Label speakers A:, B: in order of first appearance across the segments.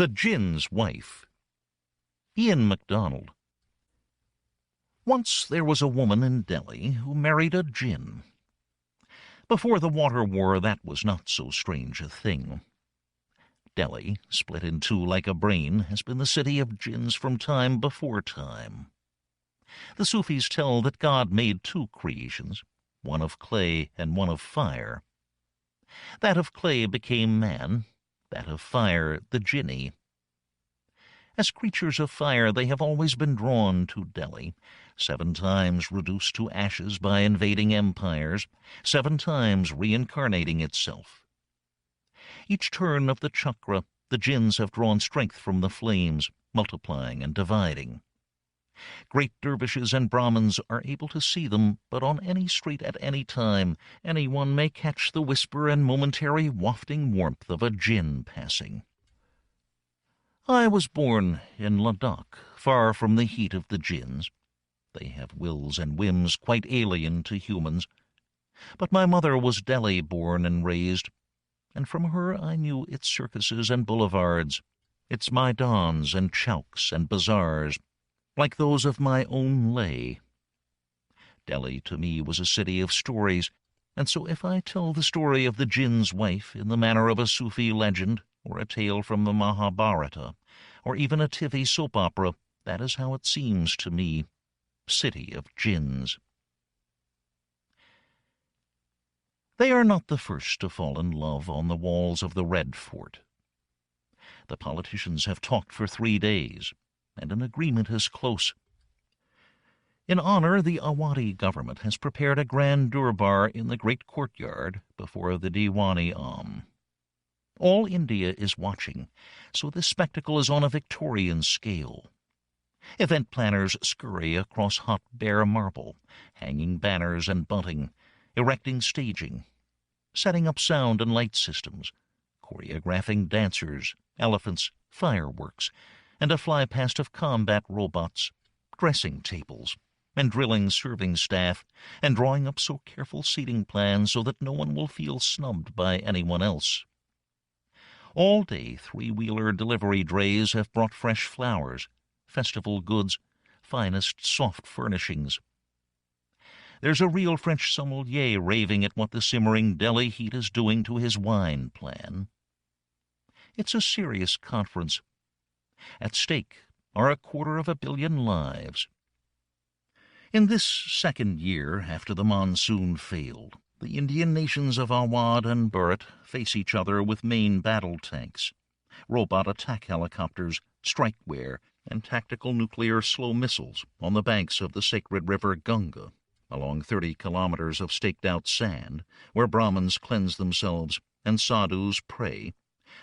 A: The Djinn's Wife. Ian McDonald. Once there was a woman in Delhi who married a Djinn. Before the water war, that was not so strange a thing. Delhi, split in two like a brain, has been the city of Djinns from time before time. The Sufis tell that God made two creations, one of clay and one of fire. That of clay became man, that of fire the Jinni. As creatures of fire, they have always been drawn to Delhi, 7 times reduced to ashes by invading empires, 7 times reincarnating itself. Each turn of the chakra, the Djinns have drawn strength from the flames, multiplying and dividing. Great dervishes and Brahmins are able to see them, but on any street at any time, anyone may catch the whisper and momentary wafting warmth of a Djinn passing. I was born in Ladakh, far from the heat of the Djinns. They have wills and whims quite alien to humans. But my mother was Delhi-born and raised, and from her I knew its circuses and boulevards, its maidans and chowks and bazaars, like those of my own lay. Delhi to me was a city of stories, and so if I tell the story of the Djinn's wife in the manner of a Sufi legend, or a tale from the Mahabharata, or even a TV soap opera, that is how it seems to me. City of Djinns. They are not the first to fall in love on the walls of the Red Fort. The politicians have talked for 3 days, and an agreement is close. In honor, the Awadi government has prepared a grand durbar in the great courtyard before the Diwan-i-Am. All India is watching, so this spectacle is on a Victorian scale. Event planners scurry across hot bare marble, hanging banners and bunting, erecting staging, setting up sound and light systems, choreographing dancers, elephants, fireworks, and a fly-past of combat robots, dressing tables, and drilling serving staff, and drawing up so careful seating plans so that no one will feel snubbed by anyone else. All day 3-wheeler delivery drays have brought fresh flowers, festival goods, finest soft furnishings. There's a real French sommelier raving at what the simmering Delhi heat is doing to his wine plan. It's a serious conference. At stake are 250 million lives. In this second year after the monsoon failed, the Indian nations of Awad and Bharat face each other with main battle tanks, robot attack helicopters, strikeware, and tactical nuclear slow missiles on the banks of the sacred river Ganga, along 30 kilometers of staked-out sand, where Brahmins cleanse themselves and sadhus pray.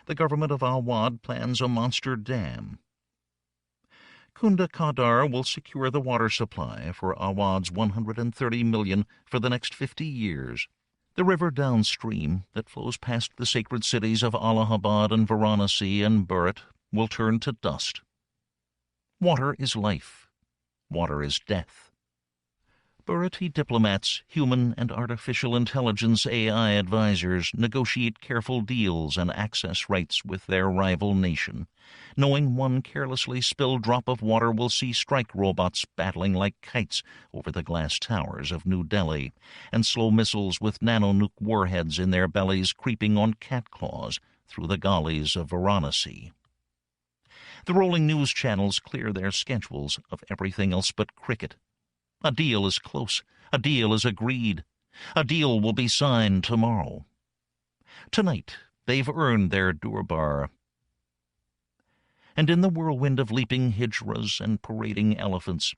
A: The government of Awad plans a monster dam. Kunda Kadar will secure the water supply for Awad's 130 million for the next 50 years. The river downstream that flows past the sacred cities of Allahabad and Varanasi and Bharat will turn to dust. Water is life. Water is death. Bharati diplomats, human and artificial intelligence AI advisors negotiate careful deals and access rights with their rival nation, knowing one carelessly spilled drop of water will see strike robots battling like kites over the glass towers of New Delhi, and slow missiles with nano-nuke warheads in their bellies creeping on cat claws through the gullies of Varanasi. The rolling news channels clear their schedules of everything else but cricket. A deal is close. A deal is agreed. A deal will be signed tomorrow. Tonight, they've earned their durbar. And in the whirlwind of leaping hijras and parading elephants,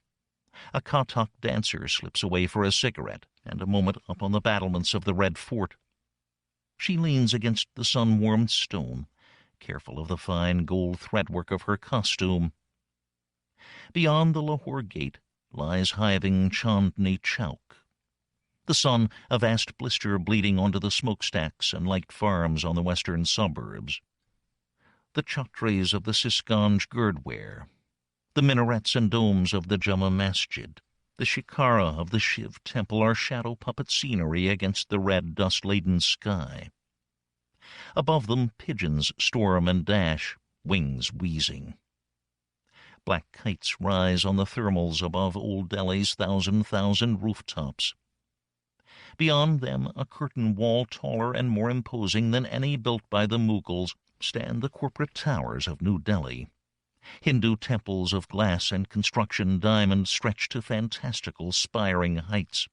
A: a Kathak dancer slips away for a cigarette and a moment up on the battlements of the Red Fort. She leans against the sun-warmed stone, careful of the fine gold threadwork of her costume. Beyond the Lahore gate lies hiving Chandni Chowk. The sun, a vast blister bleeding onto the smokestacks and light farms on the western suburbs. The chhatris of the Sisganj Gurdwara, the minarets and domes of the Jama Masjid, the shikara of the Shiv temple are shadow puppet scenery against the red dust-laden sky. Above them pigeons storm and dash, wings wheezing. Black kites rise on the thermals above Old Delhi's thousand rooftops. Beyond them, a curtain wall taller and more imposing than any built by the Mughals, stand the corporate towers of New Delhi. Hindu temples of glass and construction diamond stretch to fantastical spiring heights,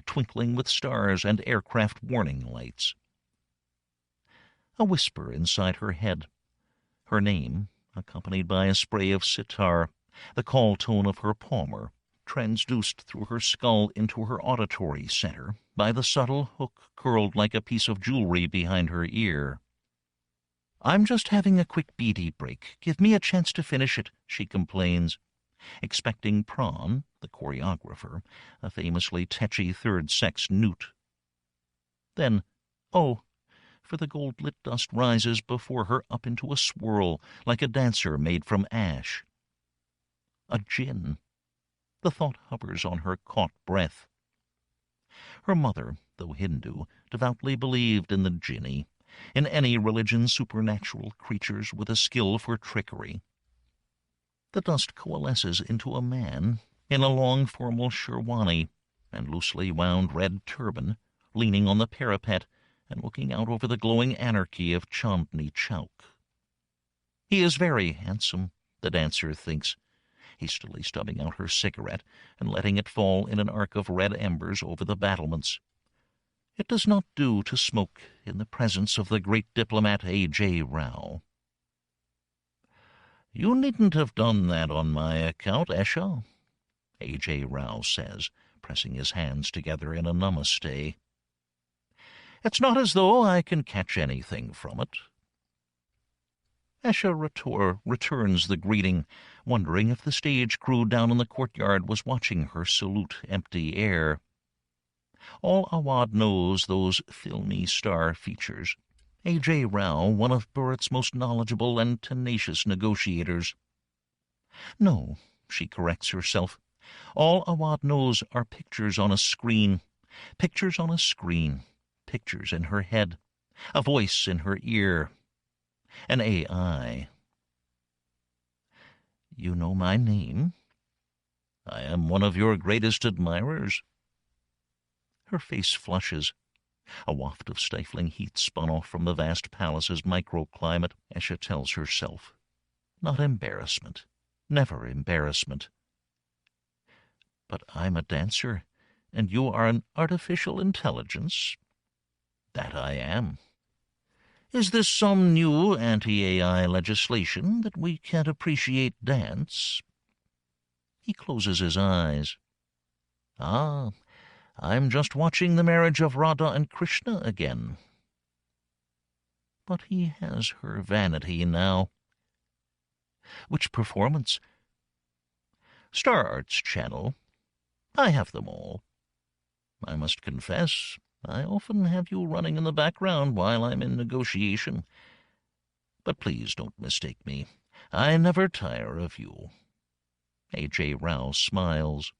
A: twinkling with stars and aircraft warning lights. A whisper inside her head. Her name, accompanied by a spray of sitar, the call tone of her palmer, transduced through her skull into her auditory center by the subtle hook curled like a piece of jewelry behind her ear. "I'm just having a quick beady break. Give me a chance to finish it," she complains, expecting Pran, the choreographer, a famously tetchy third-sex newt. Then, for the gold-lit dust rises before her up into a swirl, like a dancer made from ash. A djinn. The thought hovers on her caught breath. Her mother, though Hindu, devoutly believed in the jinni, in any religion supernatural creatures with a skill for trickery. The dust coalesces into a man in a long formal sherwani and loosely wound red turban, leaning on the parapet and looking out over the glowing anarchy of Chandni Chowk. He is very handsome, the dancer thinks, hastily stubbing out her cigarette and letting it fall in an arc of red embers over the battlements. It does not do to smoke in the presence of the great diplomat A.J. Rao. "You needn't have done that on my account, Esha," A.J. Rao says, pressing his hands together in a namaste. "It's not as though I can catch anything from it." Esha returns the greeting, wondering if the stage crew down in the courtyard was watching her salute empty air. All Awad knows those filmy star features. A.J. Rao, one of Bharat's most knowledgeable and tenacious negotiators. No, she corrects herself. All Awad knows are pictures on a screen. Pictures on a screen. Pictures in her head. A voice in her ear. An AI. "You know my name?" "I am one of your greatest admirers." Her face flushes. A waft of stifling heat spun off from the vast palace's microclimate, Esha tells herself. Not embarrassment. Never embarrassment. "But I'm a dancer, and you are an artificial intelligence." "That I am." "Is this some new anti-AI legislation that we can't appreciate dance?" He closes his eyes. "Ah, I'm just watching the marriage of Radha and Krishna again." But he has her vanity now. "Which performance?" "Star Arts Channel. I have them all. I must confess, I often have you running in the background while I'm in negotiation. But please don't mistake me. I never tire of you." A.J. Rao smiles.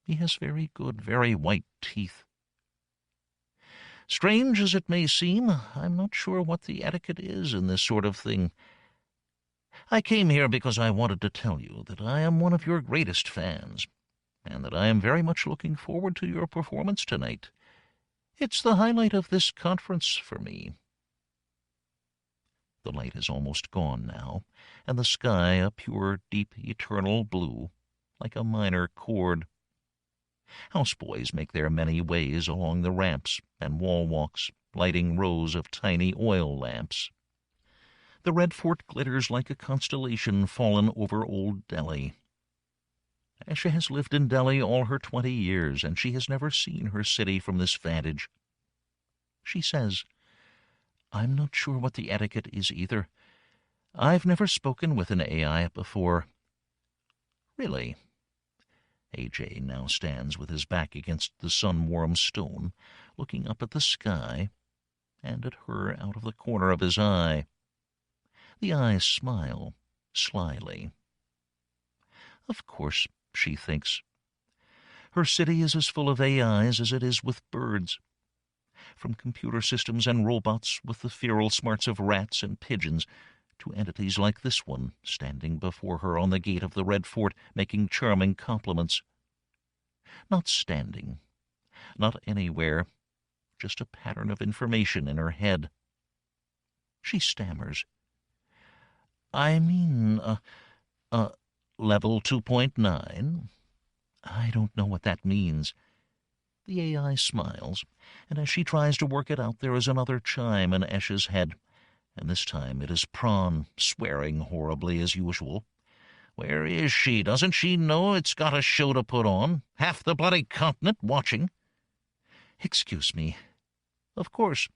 A: He has very good, very white teeth. "Strange as it may seem, I'm not sure what the etiquette is in this sort of thing. I came here because I wanted to tell you that I am one of your greatest fans, and that I am very much looking forward to your performance tonight. It's the highlight of this conference for me." The light is almost gone now, and the sky a pure, deep, eternal blue, like a minor chord. Houseboys make their many ways along the ramps and wall walks, lighting rows of tiny oil lamps. The red fort glitters like a constellation fallen over Old Delhi. Esha has lived in Delhi all her 20 years, and she has never seen her city from this vantage. She says, "I'm not sure what the etiquette is either. I've never spoken with an AI before." "Really?" A.J. now stands with his back against the sun-warm stone, looking up at the sky and at her out of the corner of his eye. The eyes smile slyly. Of course, she thinks. Her city is as full of AIs as it is with birds. From computer systems and robots with the feral smarts of rats and pigeons to entities like this one, standing before her on the gate of the Red Fort, making charming compliments. Not standing, not anywhere, just a pattern of information in her head. She stammers. I mean, level 2.9? I don't know what that means. The AI smiles, and as she tries to work it out, there is another chime in Esha's head, and this time it is Prawn, swearing horribly as usual. Where is she? Doesn't she know it's got a show to put on? Half the bloody continent watching. Excuse me. Of course,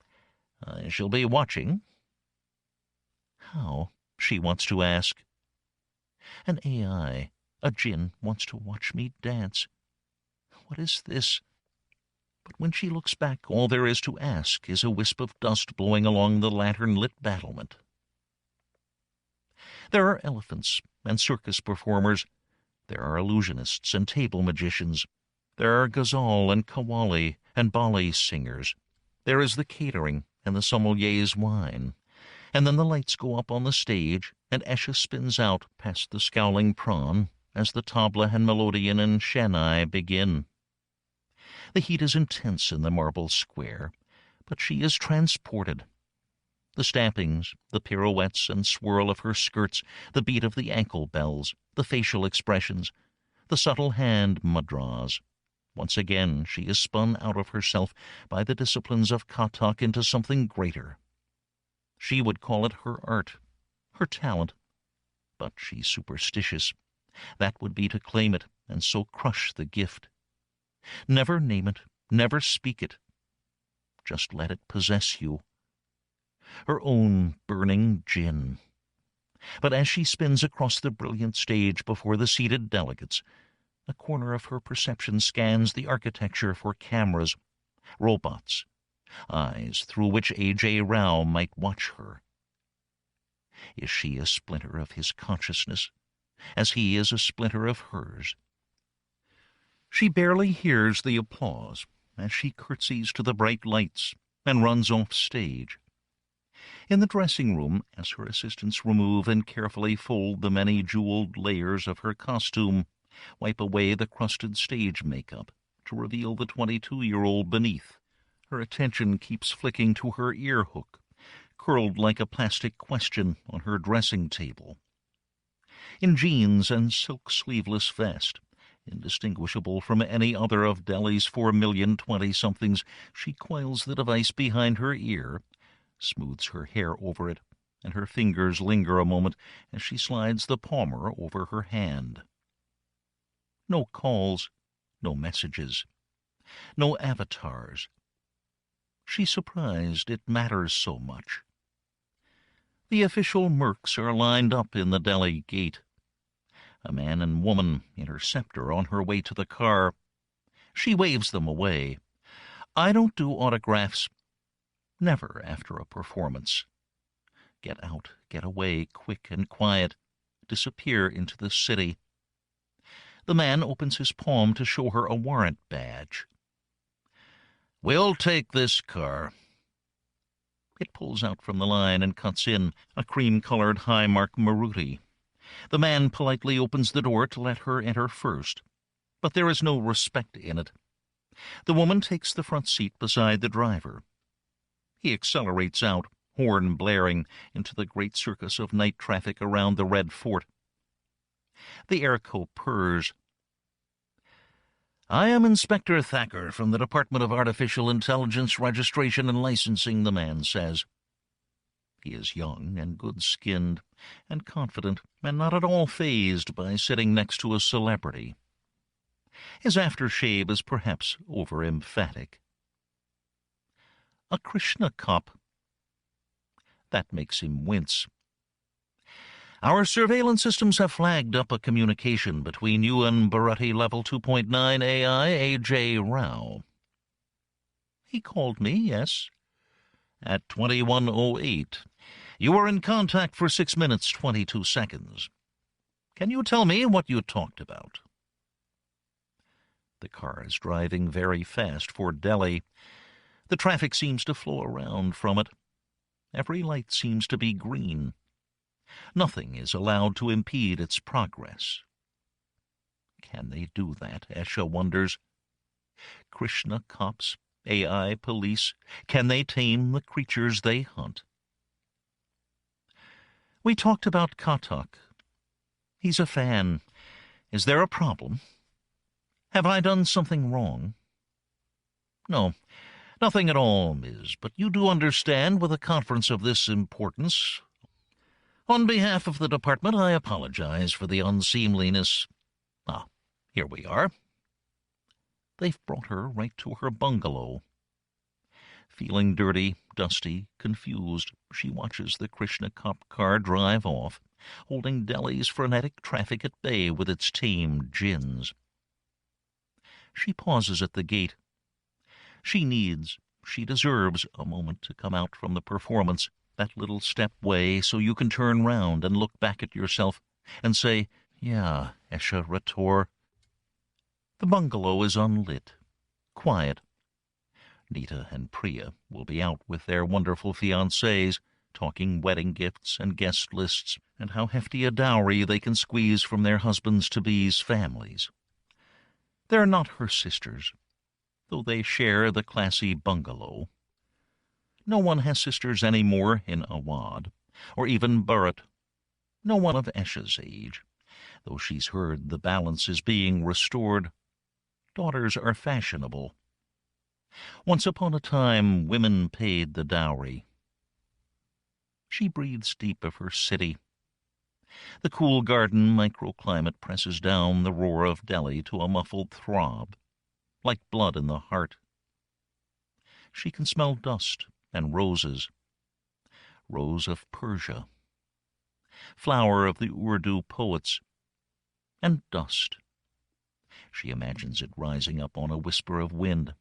A: I shall be watching. How? She wants to ask. An AI, a Djinn, wants to watch me dance. What is this? But when she looks back, all there is to ask is a wisp of dust blowing along the lantern-lit battlement. There are elephants and circus performers. There are illusionists and table magicians. There are ghazal and qawwali and ballet singers. There is the catering and the sommelier's wine. And then the lights go up on the stage, and Esha spins out past the scowling Prawn as the tabla and melodeon and Chennai begin. The heat is intense in the marble square, but she is transported. The stampings, the pirouettes and swirl of her skirts, the beat of the ankle bells, the facial expressions, the subtle hand mudras. Once again she is spun out of herself by the disciplines of Kathak into something greater. She would call it her art, her talent, but she's superstitious. That would be to claim it and so crush the gift. Never name it, never speak it. Just let it possess you. Her own burning Djinn. But as she spins across the brilliant stage before the seated delegates, a corner of her perception scans the architecture for cameras, robots, eyes through which A.J. Rao might watch her. Is she a splinter of his consciousness, as he is a splinter of hers? She barely hears the applause as she curtsies to the bright lights and runs off stage. In the dressing room, as her assistants remove and carefully fold the many jeweled layers of her costume, wipe away the crusted stage makeup to reveal the 22-year-old beneath, her attention keeps flicking to her ear hook, curled like a plastic question on her dressing table. In jeans and silk sleeveless vest, indistinguishable from any other of Delhi's 4,000,000 20-somethings, she coils the device behind her ear, smooths her hair over it, and her fingers linger a moment as she slides the palmer over her hand. No calls, no messages, no avatars. She's surprised it matters so much. The official mercs are lined up in the Delhi gate. A man and woman intercept her on her way to the car. She waves them away. I don't do autographs. Never after a performance. Get out, get away, quick and quiet. Disappear into the city. The man opens his palm to show her a warrant badge. We'll take this car. It pulls out from the line and cuts in, a cream-colored high-mark Maruti. The man politely opens the door to let her enter first, but there is no respect in it. The woman takes the front seat beside the driver. He accelerates out, horn blaring, into the great circus of night traffic around the Red Fort. The airco purrs. I am Inspector Thacker from the Department of Artificial Intelligence Registration and Licensing, the man says. He is young and good-skinned and confident and not at all fazed by sitting next to a celebrity. His aftershave is perhaps over-emphatic. A Krishna cop. That makes him wince. Our surveillance systems have flagged up a communication between you and Bharati Level 2.9 AI A.J. Rao. He called me, yes. At 21:08. You were in contact for 6 minutes, 22 seconds. Can you tell me what you talked about? The car is driving very fast for Delhi. The traffic seems to flow around from it. Every light seems to be green. Nothing is allowed to impede its progress. Can they do that, Esha wonders? Krishna cops, AI police, can they tame the creatures they hunt? We talked about Katak. He's a fan. Is there a problem? Have I done something wrong? No, nothing at all, Ms., but you do understand with a conference of this importance. On behalf of the department, I apologize for the unseemliness. Ah, here we are. They've brought her right to her bungalow. Feeling dirty, dusty, confused, she watches the Krishna cop car drive off, holding Delhi's frenetic traffic at bay with its tame djinns. She pauses at the gate. She deserves a moment to come out from the performance, that little step way so you can turn round and look back at yourself and say, "Yeah, Esha Rator." The bungalow is unlit, quiet. Nita and Priya will be out with their wonderful fiancés, talking wedding gifts and guest lists and how hefty a dowry they can squeeze from their husbands-to-be's families. They're not her sisters, though they share the classy bungalow. No one has sisters any more in Awad, or even Bharat. No one of Esha's age, though she's heard the balance is being restored. Daughters are fashionable. Once upon a time, women paid the dowry. She breathes deep of her city. The cool garden microclimate presses down the roar of Delhi to a muffled throb, like blood in the heart. She can smell dust and roses. Rose of Persia, flower of the Urdu poets, and dust. She imagines it rising up on a whisper of wind,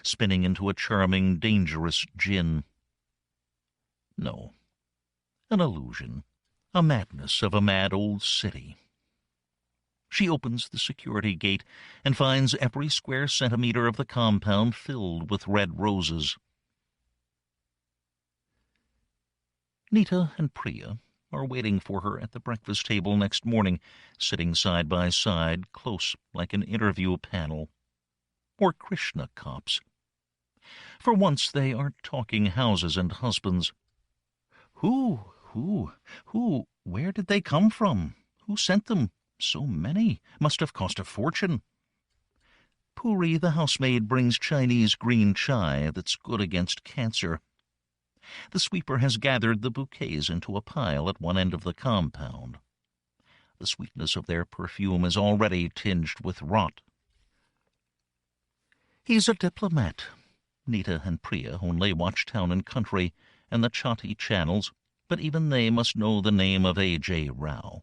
A: spinning into a charming, dangerous djinn. No, an illusion, a madness of a mad old city. She opens the security gate and finds every square centimeter of the compound filled with red roses. Nita and Priya are waiting for her at the breakfast table next morning, sitting side by side, close like an interview panel. Or Krishna cops. For once they aren't talking houses and husbands. Who, where did they come from? Who sent them? So many. Must have cost a fortune. Puri, the housemaid, brings Chinese green chai that's good against cancer. The sweeper has gathered the bouquets into a pile at one end of the compound. The sweetness of their perfume is already tinged with rot. He's a diplomat. Nita and Priya only watch Town and Country and the Chatti channels, but even they must know the name of A.J. Rao.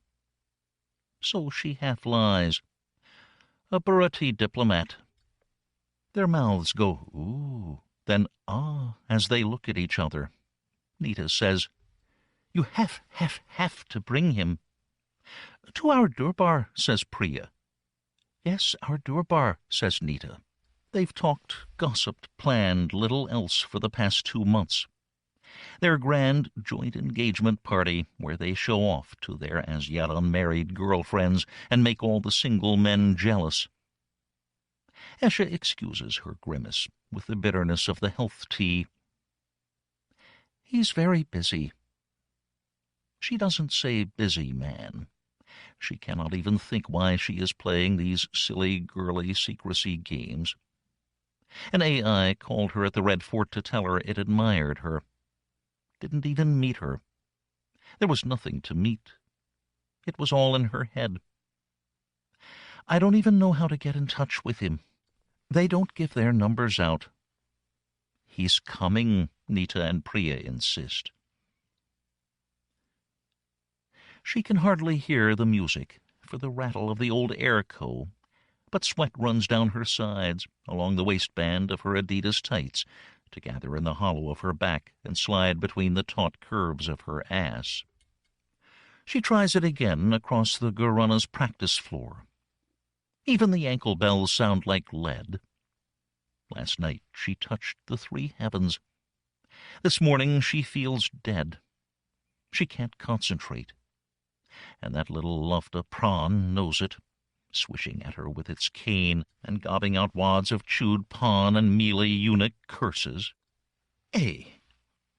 A: So she half lies. A Bharati diplomat. Their mouths go, ooh, then ah, as they look at each other. Nita says, "You have to bring him." "To our Durbar," says Priya. "Yes, our Durbar," says Nita. They've talked, gossiped, planned little else for the past 2 months. Their grand joint engagement party, where they show off to their as yet unmarried girlfriends and make all the single men jealous. Esha excuses her grimace with the bitterness of the health tea. He's very busy. She doesn't say busy man. She cannot even think why she is playing these silly, girly secrecy games. An AI called her at the Red Fort to tell her it admired her. Didn't even meet her. There was nothing to meet. It was all in her head. I don't even know how to get in touch with him. They don't give their numbers out. He's coming, Nita and Priya insist. She can hardly hear the music for the rattle of the old air-co, but sweat runs down her sides, along the waistband of her Adidas tights, to gather in the hollow of her back and slide between the taut curves of her ass. She tries it again across the Guruna's practice floor. Even the ankle bells sound like lead. Last night she touched the 3 heavens. This morning she feels dead. She can't concentrate. and that little lofta prawn knows it, swishing at her with its cane and gobbing out wads of chewed pawn and mealy eunuch curses. Eh,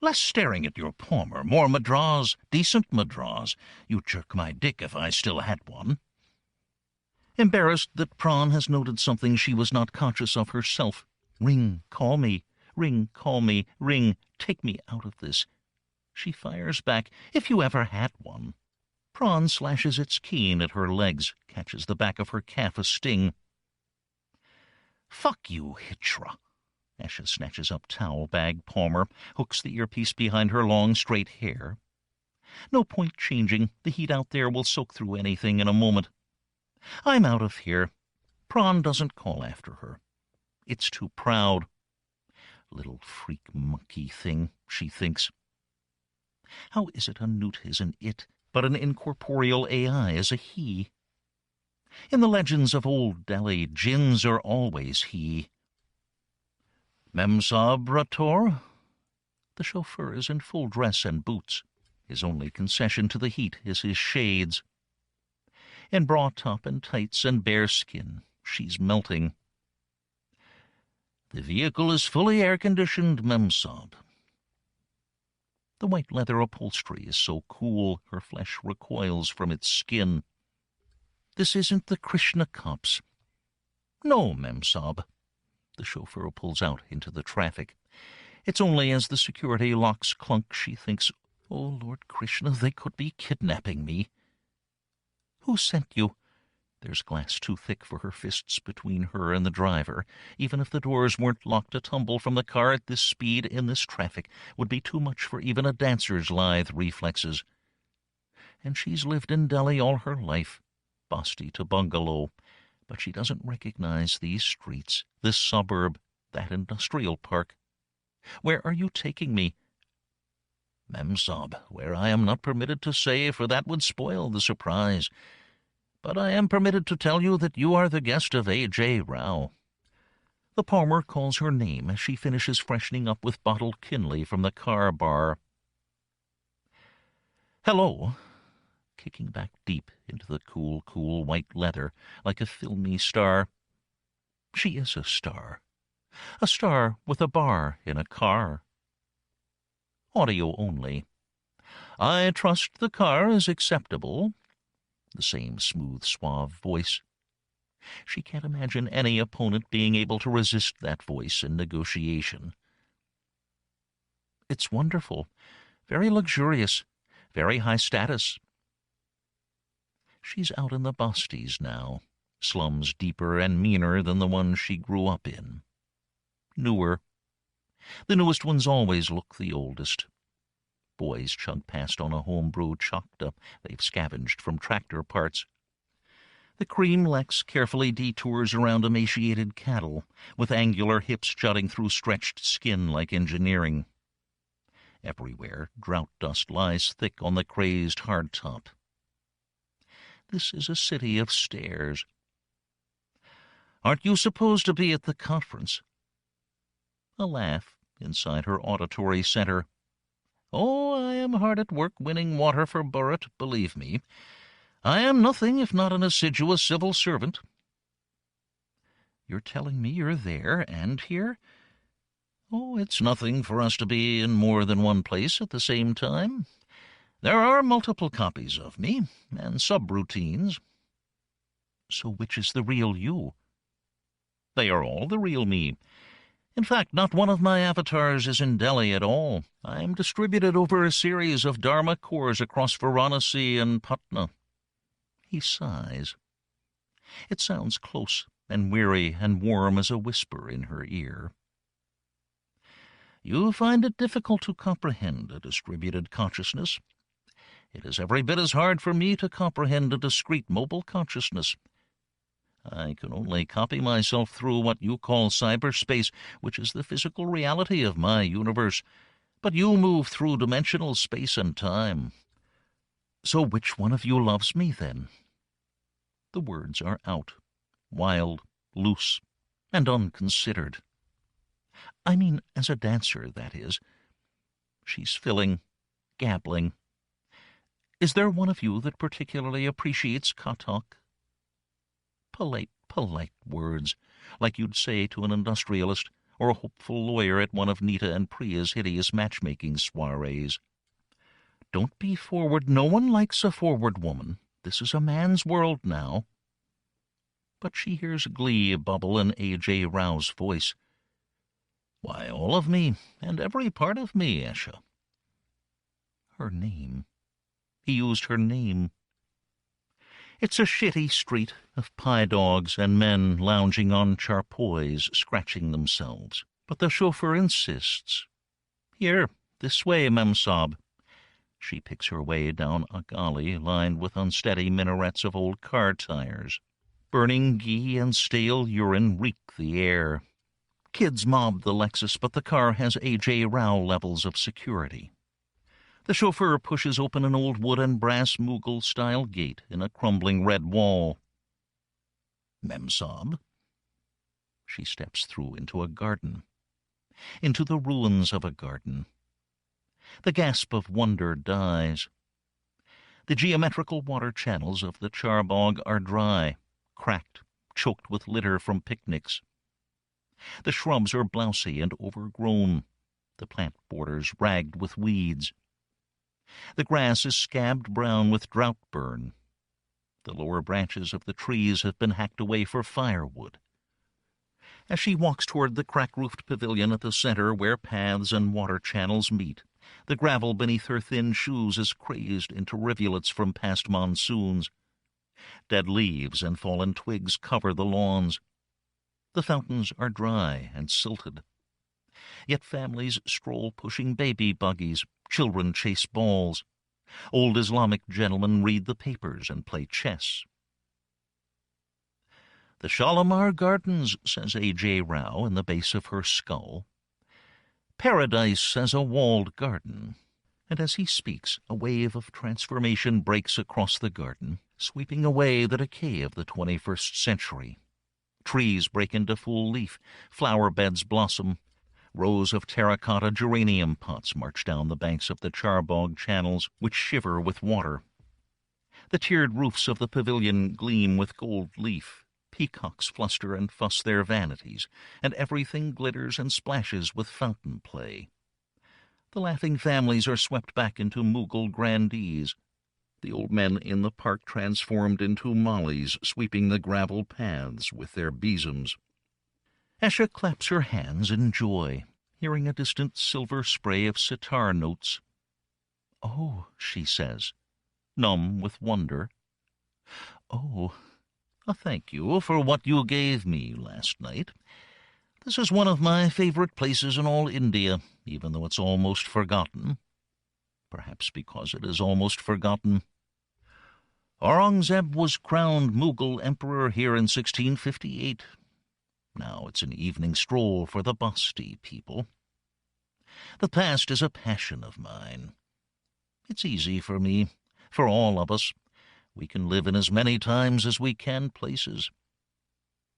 A: less staring at your Palmer, more Madras, decent Madras. You'd jerk my dick if I still had one. Embarrassed that Prawn has noted something she was not conscious of herself. Ring, call me. Ring, call me. Ring, take me out of this. She fires back, if you ever had one. Prawn slashes its keen at her legs, catches the back of her calf a sting. Fuck you, Hitra. Esha snatches up towel bag Palmer, hooks the earpiece behind her long, straight hair. No point changing. The heat out there will soak through anything in a moment. I'm out of here. Prawn doesn't call after her. It's too proud. Little freak monkey thing, she thinks. How is it a newt is an it, but an incorporeal AI is a he? In the legends of old Delhi, djinns are always he. Memsahib Rator? The chauffeur is in full dress and boots. His only concession to the heat is his shades. In bra top and tights and bare skin, she's melting. The vehicle is fully air-conditioned, Memsahib. The white leather upholstery is so cool her flesh recoils from its skin. This isn't the Krishna cops. No, Memsahib. The chauffeur pulls out into the traffic. It's only as the security locks clunk she thinks, oh, Lord Krishna, they could be kidnapping me. Who sent you? There's glass too thick for her fists between her and the driver. Even if the doors weren't locked, a tumble from the car at this speed in this traffic would be too much for even a dancer's lithe reflexes. And she's lived in Delhi all her life, Basti to bungalow, but she doesn't recognize these streets, this suburb, that industrial park. Where are you taking me? Memsahib, where I am not permitted to say, for that would spoil the surprise. But I am permitted to tell you that you are the guest of A.J. Rao. The Palmer calls her name as she finishes freshening up with bottled Kinley from the car bar. Hello. Kicking back deep into the cool, cool white leather like a filmy star. She is a star with a bar in a car. Audio only. I trust the car is acceptable. The same smooth, suave voice. She can't imagine any opponent being able to resist that voice in negotiation. It's wonderful, very luxurious, very high status. She's out in the Bastis now, slums deeper and meaner than the ones she grew up in. Newer. The newest ones always look the oldest. Boys chug past on a homebrew chalked up they've scavenged from tractor parts. The cream Lex carefully detours around emaciated cattle, with angular hips jutting through stretched skin like engineering. Everywhere, drought dust lies thick on the crazed hardtop. This is a city of stairs. Aren't you supposed to be at the conference? A laugh inside her auditory center. Oh, I am hard at work winning water for Bharat, believe me. I am nothing if not an assiduous civil servant. You're telling me you're there and here? Oh, it's nothing for us to be in more than one place at the same time. There are multiple copies of me, and subroutines. So which is the real you? They are all the real me. In fact, not one of my avatars is in Delhi at all. I am distributed over a series of Dharma cores across Varanasi and Patna. He sighs. It sounds close and weary and warm as a whisper in her ear. You find it difficult to comprehend a distributed consciousness. It is every bit as hard for me to comprehend a discrete mobile consciousness. I can only copy myself through what you call cyberspace, which is the physical reality of my universe. But you move through dimensional space and time. So which one of you loves me, then? The words are out, wild, loose, and unconsidered. I mean, as a dancer, that is. She's filling, gabbling. Is there one of you that particularly appreciates katok? Polite words, like you'd say to an industrialist or a hopeful lawyer at one of Nita and Priya's hideous matchmaking soirees. Don't be forward. No one likes a forward woman. This is a man's world now. But she hears glee bubble in A.J. Rao's voice. Why, all of me, and every part of me, Esha. Her name. He used her name. It's a shitty street of pie dogs and men lounging on charpoys, scratching themselves. But the chauffeur insists. Here, this way, Memsab. She picks her way down a gully lined with unsteady minarets of old car tires. Burning ghee and stale urine reek the air. Kids mob the Lexus, but the car has A.J. Rao levels of security. The chauffeur pushes open an old wood and brass Mughal-style gate in a crumbling red wall. Memsab. She steps through into a garden. Into the ruins of a garden. The gasp of wonder dies. The geometrical water channels of the charbog are dry, cracked, choked with litter from picnics. The shrubs are blousy and overgrown, the plant borders ragged with weeds. The grass is scabbed brown with drought burn. The lower branches of the trees have been hacked away for firewood. As she walks toward the crack-roofed pavilion at the center where paths and water channels meet, the gravel beneath her thin shoes is crazed into rivulets from past monsoons. Dead leaves and fallen twigs cover the lawns. The fountains are dry and silted. Yet families stroll pushing baby buggies, children chase balls. Old Islamic gentlemen read the papers and play chess. The Shalimar Gardens, says A.J. Rao in the base of her skull. Paradise as a walled garden. And as he speaks, a wave of transformation breaks across the garden, sweeping away the decay of the 21st century. Trees break into full leaf, flower beds blossom. Rows of terracotta geranium pots march down the banks of the charbog channels, which shiver with water. The tiered roofs of the pavilion gleam with gold leaf. Peacocks fluster and fuss their vanities, and everything glitters and splashes with fountain play. The laughing families are swept back into Mughal grandees. The old men in the park transformed into mollies, sweeping the gravel paths with their besoms. Esha claps her hands in joy, hearing a distant silver spray of sitar notes. Oh, she says, numb with wonder. Oh, thank you for what you gave me last night. This is one of my favorite places in all India, even though it's almost forgotten. Perhaps because it is almost forgotten. Aurangzeb was crowned Mughal emperor here in 1658. Now it's an evening stroll for the Basti people. The past is a passion of mine. It's easy for me, for all of us. We can live in as many times as we can places.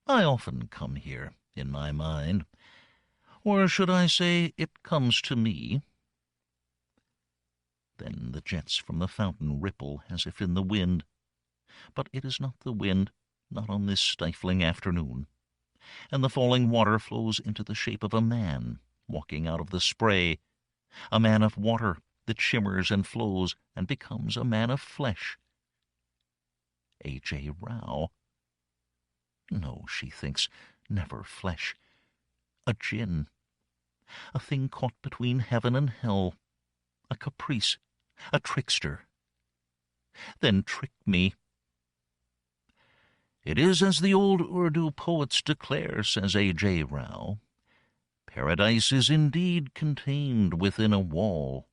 A: I often come here, in my mind. Or should I say, it comes to me. Then the jets from the fountain ripple as if in the wind. But it is not the wind, not on this stifling afternoon. And the falling water flows into the shape of a man, walking out of the spray, a man of water that shimmers and flows and becomes a man of flesh. A.J. Rao. No, she thinks, never flesh. A Djinn. A thing caught between heaven and hell. A caprice. A trickster. Then trick me. It is as the old Urdu poets declare, says A.J. Rao. Paradise is indeed contained within a wall.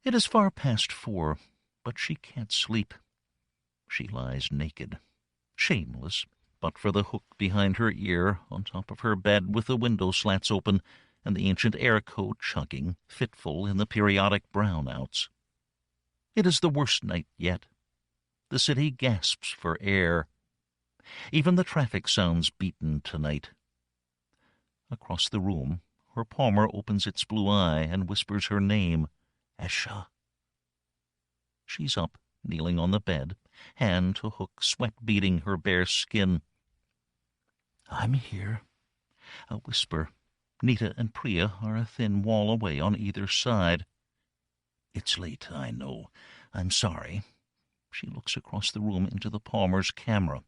A: It is far past 4, but she can't sleep. She lies naked, shameless, but for the hook behind her ear, on top of her bed with the window slats open and the ancient air code chugging, fitful in the periodic brownouts. It is the worst night yet. The city gasps for air. Even the traffic sounds beaten tonight. Across the room, Her palmer opens its blue eye and whispers her name, Esha. She's up, kneeling on the bed, hand to hook, sweat beading her bare skin. I'm here. A whisper. Nita and Priya are a thin wall away on either side. It's late, I know. I'm sorry. She looks across the room into the Palmer's camera.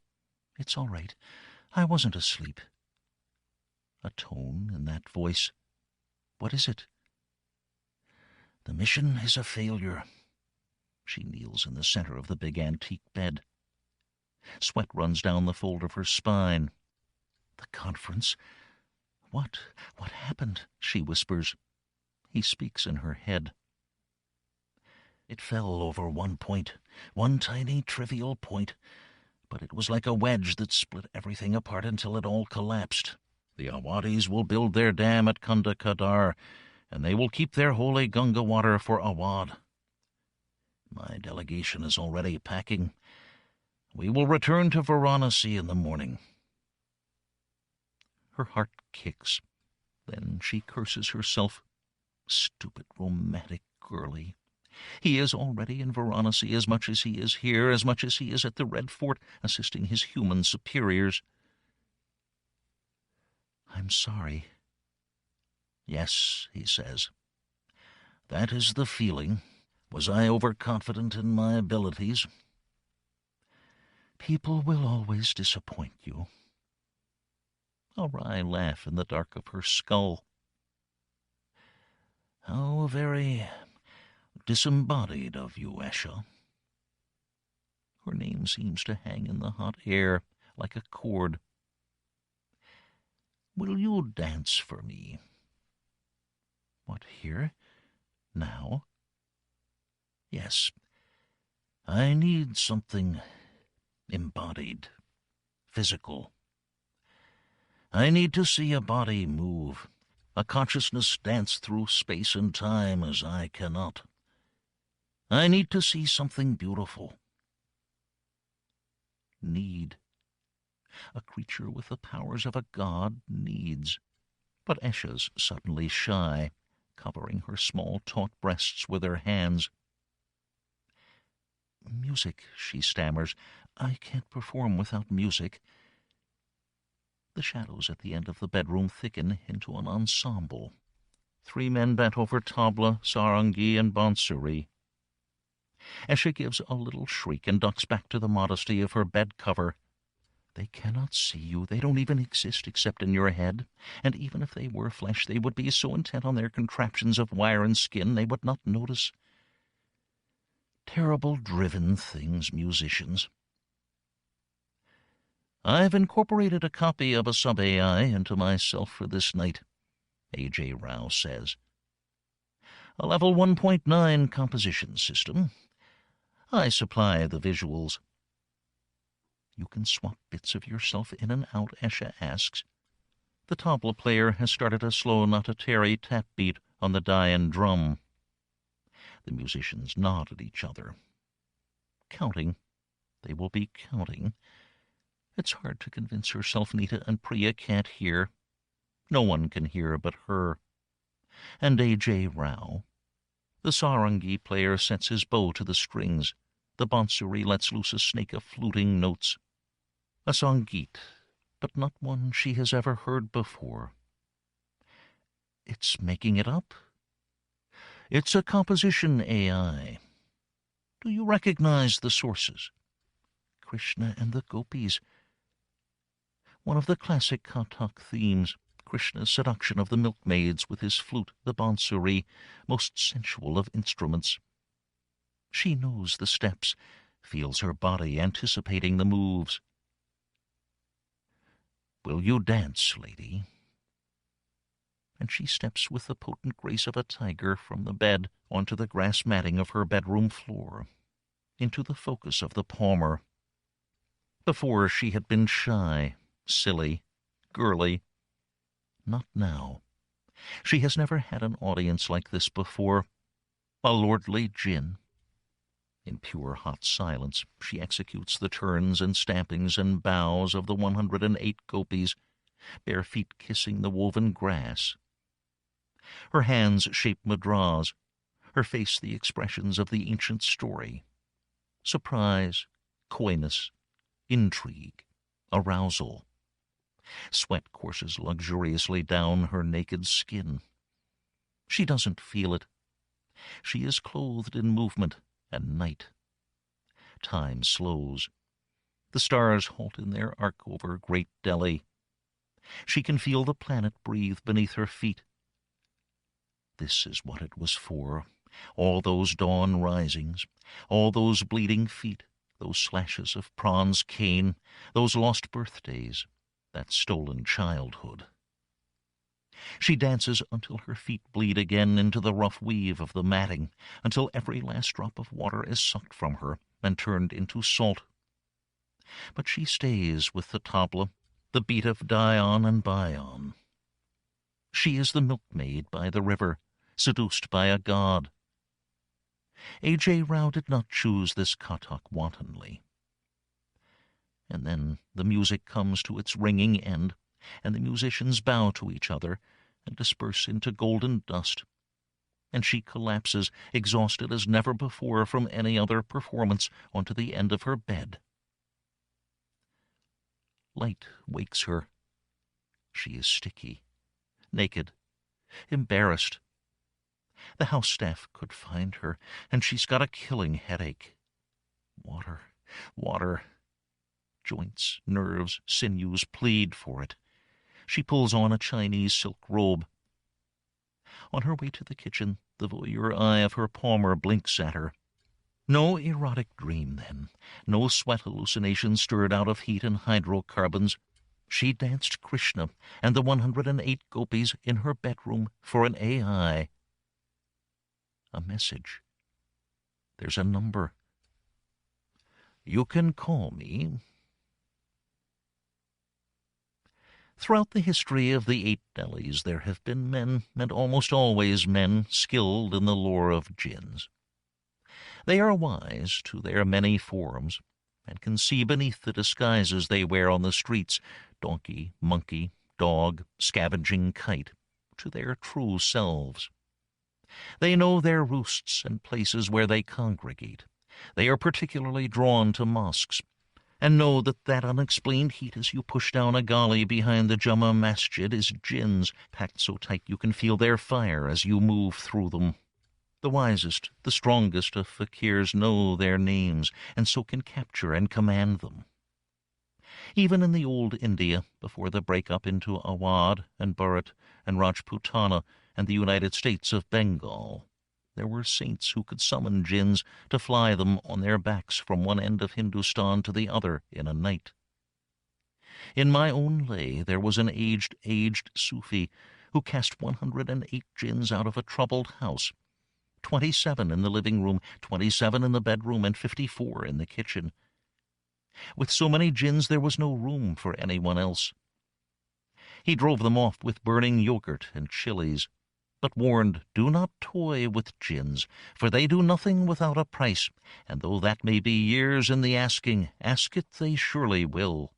A: It's all right. I wasn't asleep. A tone in that voice. What is it? The mission is a failure. She kneels in the center of the big antique bed. Sweat runs down the fold of her spine. The conference? What happened? She whispers. He speaks in her head. It fell over one point, one tiny trivial point, but it was like a wedge that split everything apart until it all collapsed. The Awadis will build their dam at Kunda Kadar, and they will keep their holy Gunga water for Awad. My delegation is already packing. We will return to Varanasi in the morning. Her heart kicks. Then she curses herself. Stupid, romantic girlie. He is already in Varanasi as much as he is here, as much as he is at the Red Fort, assisting his human superiors. I'm sorry. Yes, he says. That is the feeling. Was I overconfident in my abilities? People will always disappoint you. A wry laugh in the dark of her skull. How very disembodied of you, Esha. Her name seems to hang in the hot air like a cord. Will you dance for me? What, here? Now? Yes. I need something embodied, physical. I need to see a body move, a consciousness dance through space and time as I cannot. I need to see something beautiful. Need. A creature with the powers of a god needs. But Esha's suddenly shy, covering her small taut breasts with her hands. Music, she stammers. I can't perform without music. The shadows at the end of the bedroom thicken into an ensemble. 3 men bent over tabla, sarangi, and bansuri. Esha gives a little shriek and ducks back to the modesty of her bed cover. They cannot see you. They don't even exist except in your head. And even if they were flesh, they would be so intent on their contraptions of wire and skin they would not notice. Terrible driven things, musicians. I've incorporated a copy of a sub-AI into myself for this night, A.J. Rao says. A level 1.9 composition system. I supply the visuals. You can swap bits of yourself in and out, Esha asks. The tabla player has started a slow Natatari tap beat on the Dayan drum. The musicians nod at each other. Counting. They will be counting. It's hard to convince herself Nita and Priya can't hear. No one can hear but her. And A.J. Rao. The sarangi player sets his bow to the strings. The bansuri lets loose a snake of fluting notes. A sangeet, but not one she has ever heard before. It's making it up. It's a composition AI. Do you recognize the sources? Krishna and the gopis. One of the classic Kathak themes, Krishna's seduction of the milkmaids with his flute, the bansuri, most sensual of instruments. She knows the steps, feels her body anticipating the moves. Will you dance, lady? And she steps with the potent grace of a tiger from the bed onto the grass matting of her bedroom floor, into the focus of the palmer. Before she had been shy, silly, girly. Not now. She has never had an audience like this before. A lordly Djinn. In pure hot silence, she executes the turns and stampings and bows of the 108 gopis, bare feet kissing the woven grass. Her hands shape madras, her face the expressions of the ancient story. Surprise, coyness, intrigue, arousal. Sweat courses luxuriously down her naked skin. She doesn't feel it. She is clothed in movement and night. Time slows. The stars halt in their arc over Great Delhi. She can feel the planet breathe beneath her feet. This is what it was for. All those dawn risings, all those bleeding feet, those slashes of Prawn's cane, those lost birthdays, that stolen childhood. She dances until her feet bleed again into the rough weave of the matting, until every last drop of water is sucked from her and turned into salt. But she stays with the tabla, the beat of Dion and Bion. She is the milkmaid by the river, seduced by a god. A.J. Rao did not choose this Kathak wantonly. And then the music comes to its ringing end, and the musicians bow to each other and disperse into golden dust, and she collapses, exhausted as never before from any other performance, onto the end of her bed. Light wakes her. She is sticky, naked, embarrassed. The house staff could find her, and she's got a killing headache. Water, water. Joints, nerves, sinews plead for it. She pulls on a Chinese silk robe. On her way to the kitchen, the voyeur eye of her palmer blinks at her. No erotic dream, then. No sweat hallucination stirred out of heat and hydrocarbons. She danced Krishna and the 108 gopis in her bedroom for an AI. A message. There's a number. You can call me. Throughout the history of the 8 Delhis, there have been men, and almost always men, skilled in the lore of djinns. They are wise to their many forms, and can see beneath the disguises they wear on the streets, donkey, monkey, dog, scavenging kite, to their true selves. They know their roosts and places where they congregate. They are particularly drawn to mosques, and know that unexplained heat as you push down a gully behind the Jama Masjid is djinns, packed so tight you can feel their fire as you move through them. The wisest, the strongest of fakirs know their names, and so can capture and command them. Even in the old India, before the break-up into Awad and Bharat and Rajputana and the United States of Bengal, there were saints who could summon djinns to fly them on their backs from one end of Hindustan to the other in a night. In my own lay there was an aged Sufi who cast 108 djinns out of a troubled house, 27 in the living room, 27 in the bedroom, and 54 in the kitchen. With so many djinns there was no room for anyone else. He drove them off with burning yogurt and chilies, but warned, do not toy with djinns, for they do nothing without a price, and though that may be years in the asking, ask it they surely will.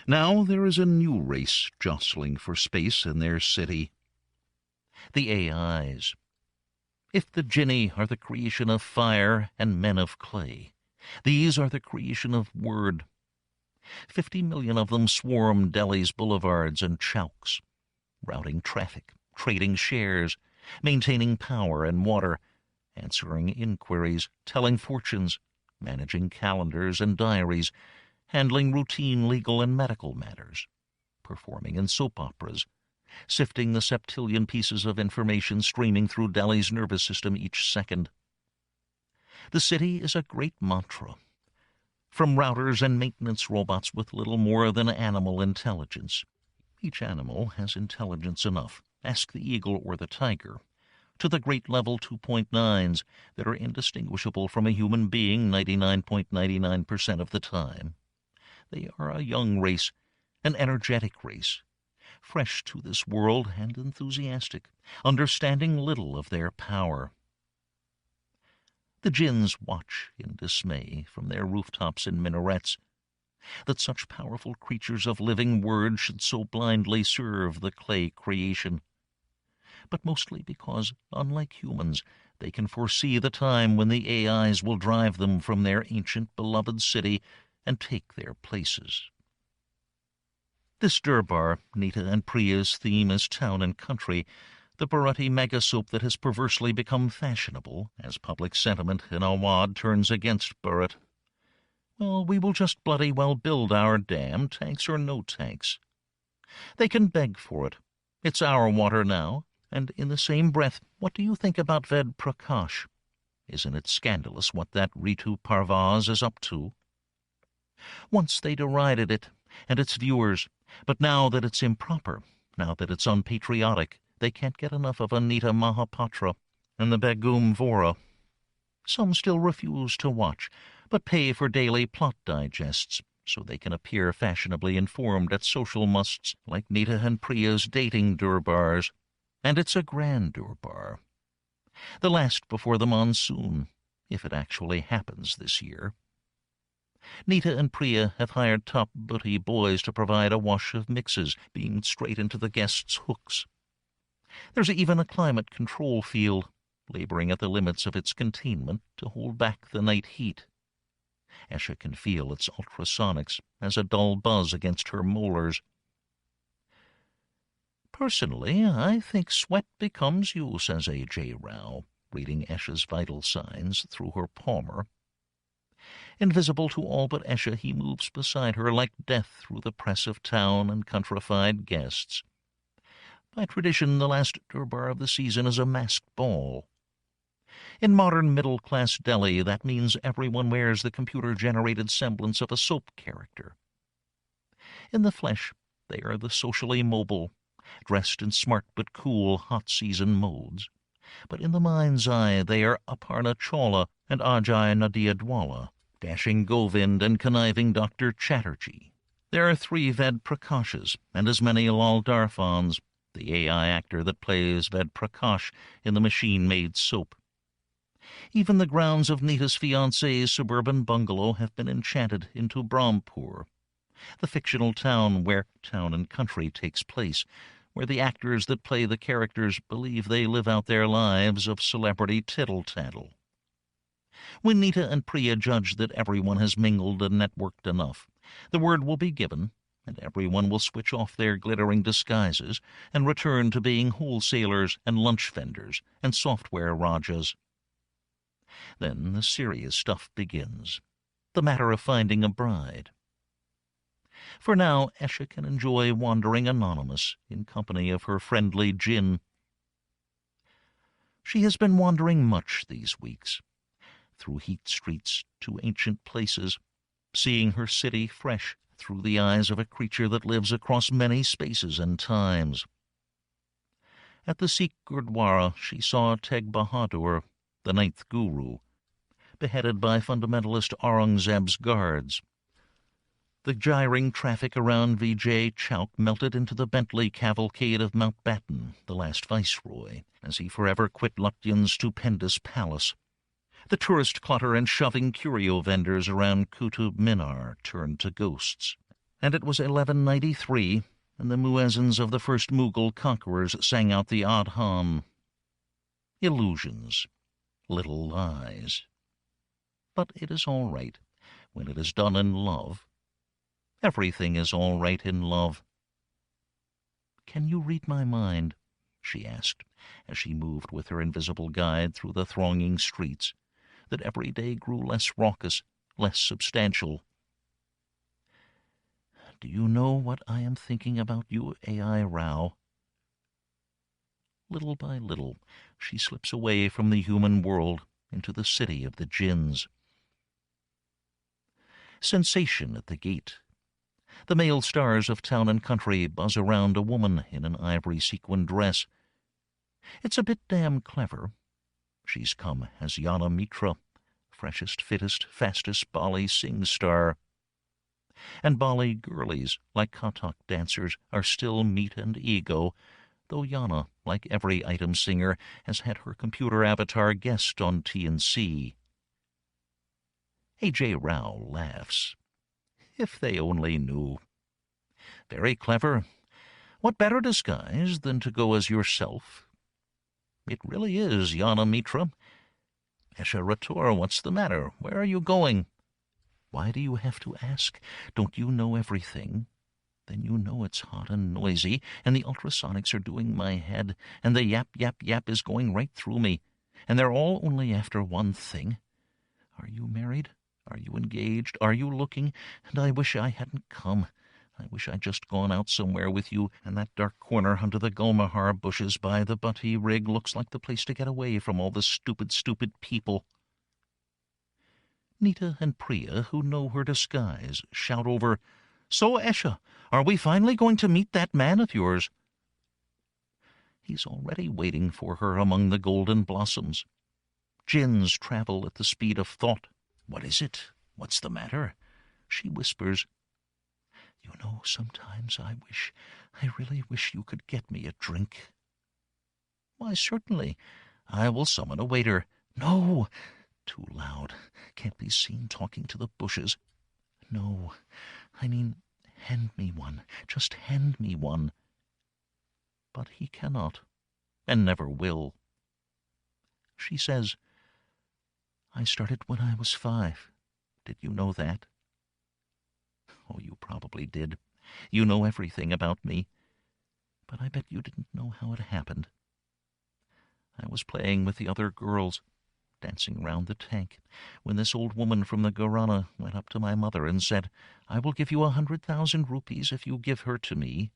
A: Now there is a new race jostling for space in their city. The AIs. If the Jinni are the creation of fire and men of clay, these are the creation of word. 50 million of them swarm Delhi's boulevards and chowks, routing traffic, trading shares, maintaining power and water, answering inquiries, telling fortunes, managing calendars and diaries, handling routine legal and medical matters, performing in soap operas, sifting the septillion pieces of information streaming through Delhi's nervous system each second. The city is a great mantra. From routers and maintenance robots with little more than animal intelligence. Each animal has intelligence enough. Ask the eagle or the tiger, to the great level 2.9s that are indistinguishable from a human being 99.99% of the time. They are a young race, an energetic race, fresh to this world and enthusiastic, understanding little of their power. The djinns watch in dismay from their rooftops and minarets that such powerful creatures of living word should so blindly serve the clay creation. but mostly because, unlike humans, they can foresee the time when the AIs will drive them from their ancient beloved city and take their places. This Durbar, Nita and Priya's theme is town and country, the Bharati mega-soap that has perversely become fashionable as public sentiment in Awad turns against Bharat. Well, we will just bloody well build our dam, tanks or no tanks. They can beg for it. It's our water now, and in the same breath, what do you think about Ved Prakash? Isn't it scandalous what that Ritu Parvaz is up to? Once they derided it, and its viewers, but now that it's improper, now that it's unpatriotic, they can't get enough of Anita Mahapatra and the Begum Vora. Some still refuse to watch, but pay for daily plot digests, so they can appear fashionably informed at social musts like Nita and Priya's dating Durbars. And it's a grand Durbar. The last before the monsoon, if it actually happens this year. Nita and Priya have hired top booty boys to provide a wash of mixes beamed straight into the guests' hooks. There's even a climate control field, laboring at the limits of its containment to hold back the night heat. Esha can feel its ultrasonics as a dull buzz against her molars. Personally, I think sweat becomes you, says A.J. Rao, reading Esha's vital signs through her palmar. Invisible to all but Esha, he moves beside her like death through the press of town and countrified guests. By tradition, the last Durbar of the season is a masked ball. In modern middle-class Delhi, that means everyone wears the computer-generated semblance of a soap character. In the flesh, they are the socially mobile, dressed in smart but cool hot-season modes. But in the mind's eye, they are Aparna Chawla and Ajay Nadia Dwala, dashing Govind and conniving Dr. Chatterjee. There are 3 Ved Prakashes and as many Lal Darphans, the AI actor that plays Ved Prakash in the machine-made soap. Even the grounds of Nita's fiancé's suburban bungalow have been enchanted into Brahmpur, the fictional town where town and country takes place, where the actors that play the characters believe they live out their lives of celebrity tittle-tattle. When Nita and Priya judge that everyone has mingled and networked enough, the word will be given, and everyone will switch off their glittering disguises and return to being wholesalers and lunch vendors and software rajas. Then the serious stuff begins, the matter of finding a bride. For now, Esha can enjoy wandering anonymous in company of her friendly Djinn. She has been wandering much these weeks, through heat streets to ancient places, seeing her city fresh through the eyes of a creature that lives across many spaces and times. At the Sikh Gurdwara she saw Teg Bahadur, the 9th Guru, beheaded by fundamentalist Aurangzeb's guards. The gyring traffic around Vijay Chowk melted into the Bentley cavalcade of Mountbatten, the last viceroy, as he forever quit Lutyens' stupendous palace. The tourist clutter and shoving curio vendors around Qutub Minar turned to ghosts. And it was 1193, and the muezzins of the first Mughal conquerors sang out the Adhan. Illusions, little lies. But it is all right when it is done in love. Everything is all right in love. "Can you read my mind?" she asked, as she moved with her invisible guide through the thronging streets, that every day grew less raucous, less substantial. "Do you know what I am thinking about you, A.I. Rao?" Little by little, she slips away from the human world into the city of the Djinns. Sensation at the gate. The male stars of town and country buzz around a woman in an ivory sequin dress. It's a bit damn clever. She's come as Yana Mitra, freshest, fittest, fastest Bali sing star. And Bali girlies, like Kathak dancers, are still meat and ego, though Yana, like every item singer, has had her computer avatar guest on T&C. A.J. Rao laughs. If they only knew. Very clever. What better disguise than to go as yourself, It really is, Yana Mitra. Esha Ratur, what's the matter? Where are you going? Why do you have to ask? Don't you know everything? Then you know it's hot and noisy, and the ultrasonics are doing my head, and the yap, yap, yap is going right through me, and they're all only after one thing. Are you married? Are you engaged? Are you looking? And I wish I hadn't come. I wish I'd just gone out somewhere with you, and that dark corner under the gulmahar bushes by the butty rig looks like the place to get away from all the stupid, stupid people. Nita and Priya, who know her disguise, shout over, So, Esha, are we finally going to meet that man of yours? He's already waiting for her among the golden blossoms. Djinns travel at the speed of thought. What is it? What's the matter? She whispers, You know, sometimes I really wish you could get me a drink. Why, certainly. I will summon a waiter. No! Too loud. Can't be seen talking to the bushes. No, I mean, hand me one. Just hand me one. But he cannot, and never will. She says, I started when I was 5. Did you know that? Oh, you probably did. You know everything about me. But I bet you didn't know how it happened. I was playing with the other girls, dancing round the tank, when this old woman from the Gharana went up to my mother and said, I will give you 100,000 rupees if you give her to me.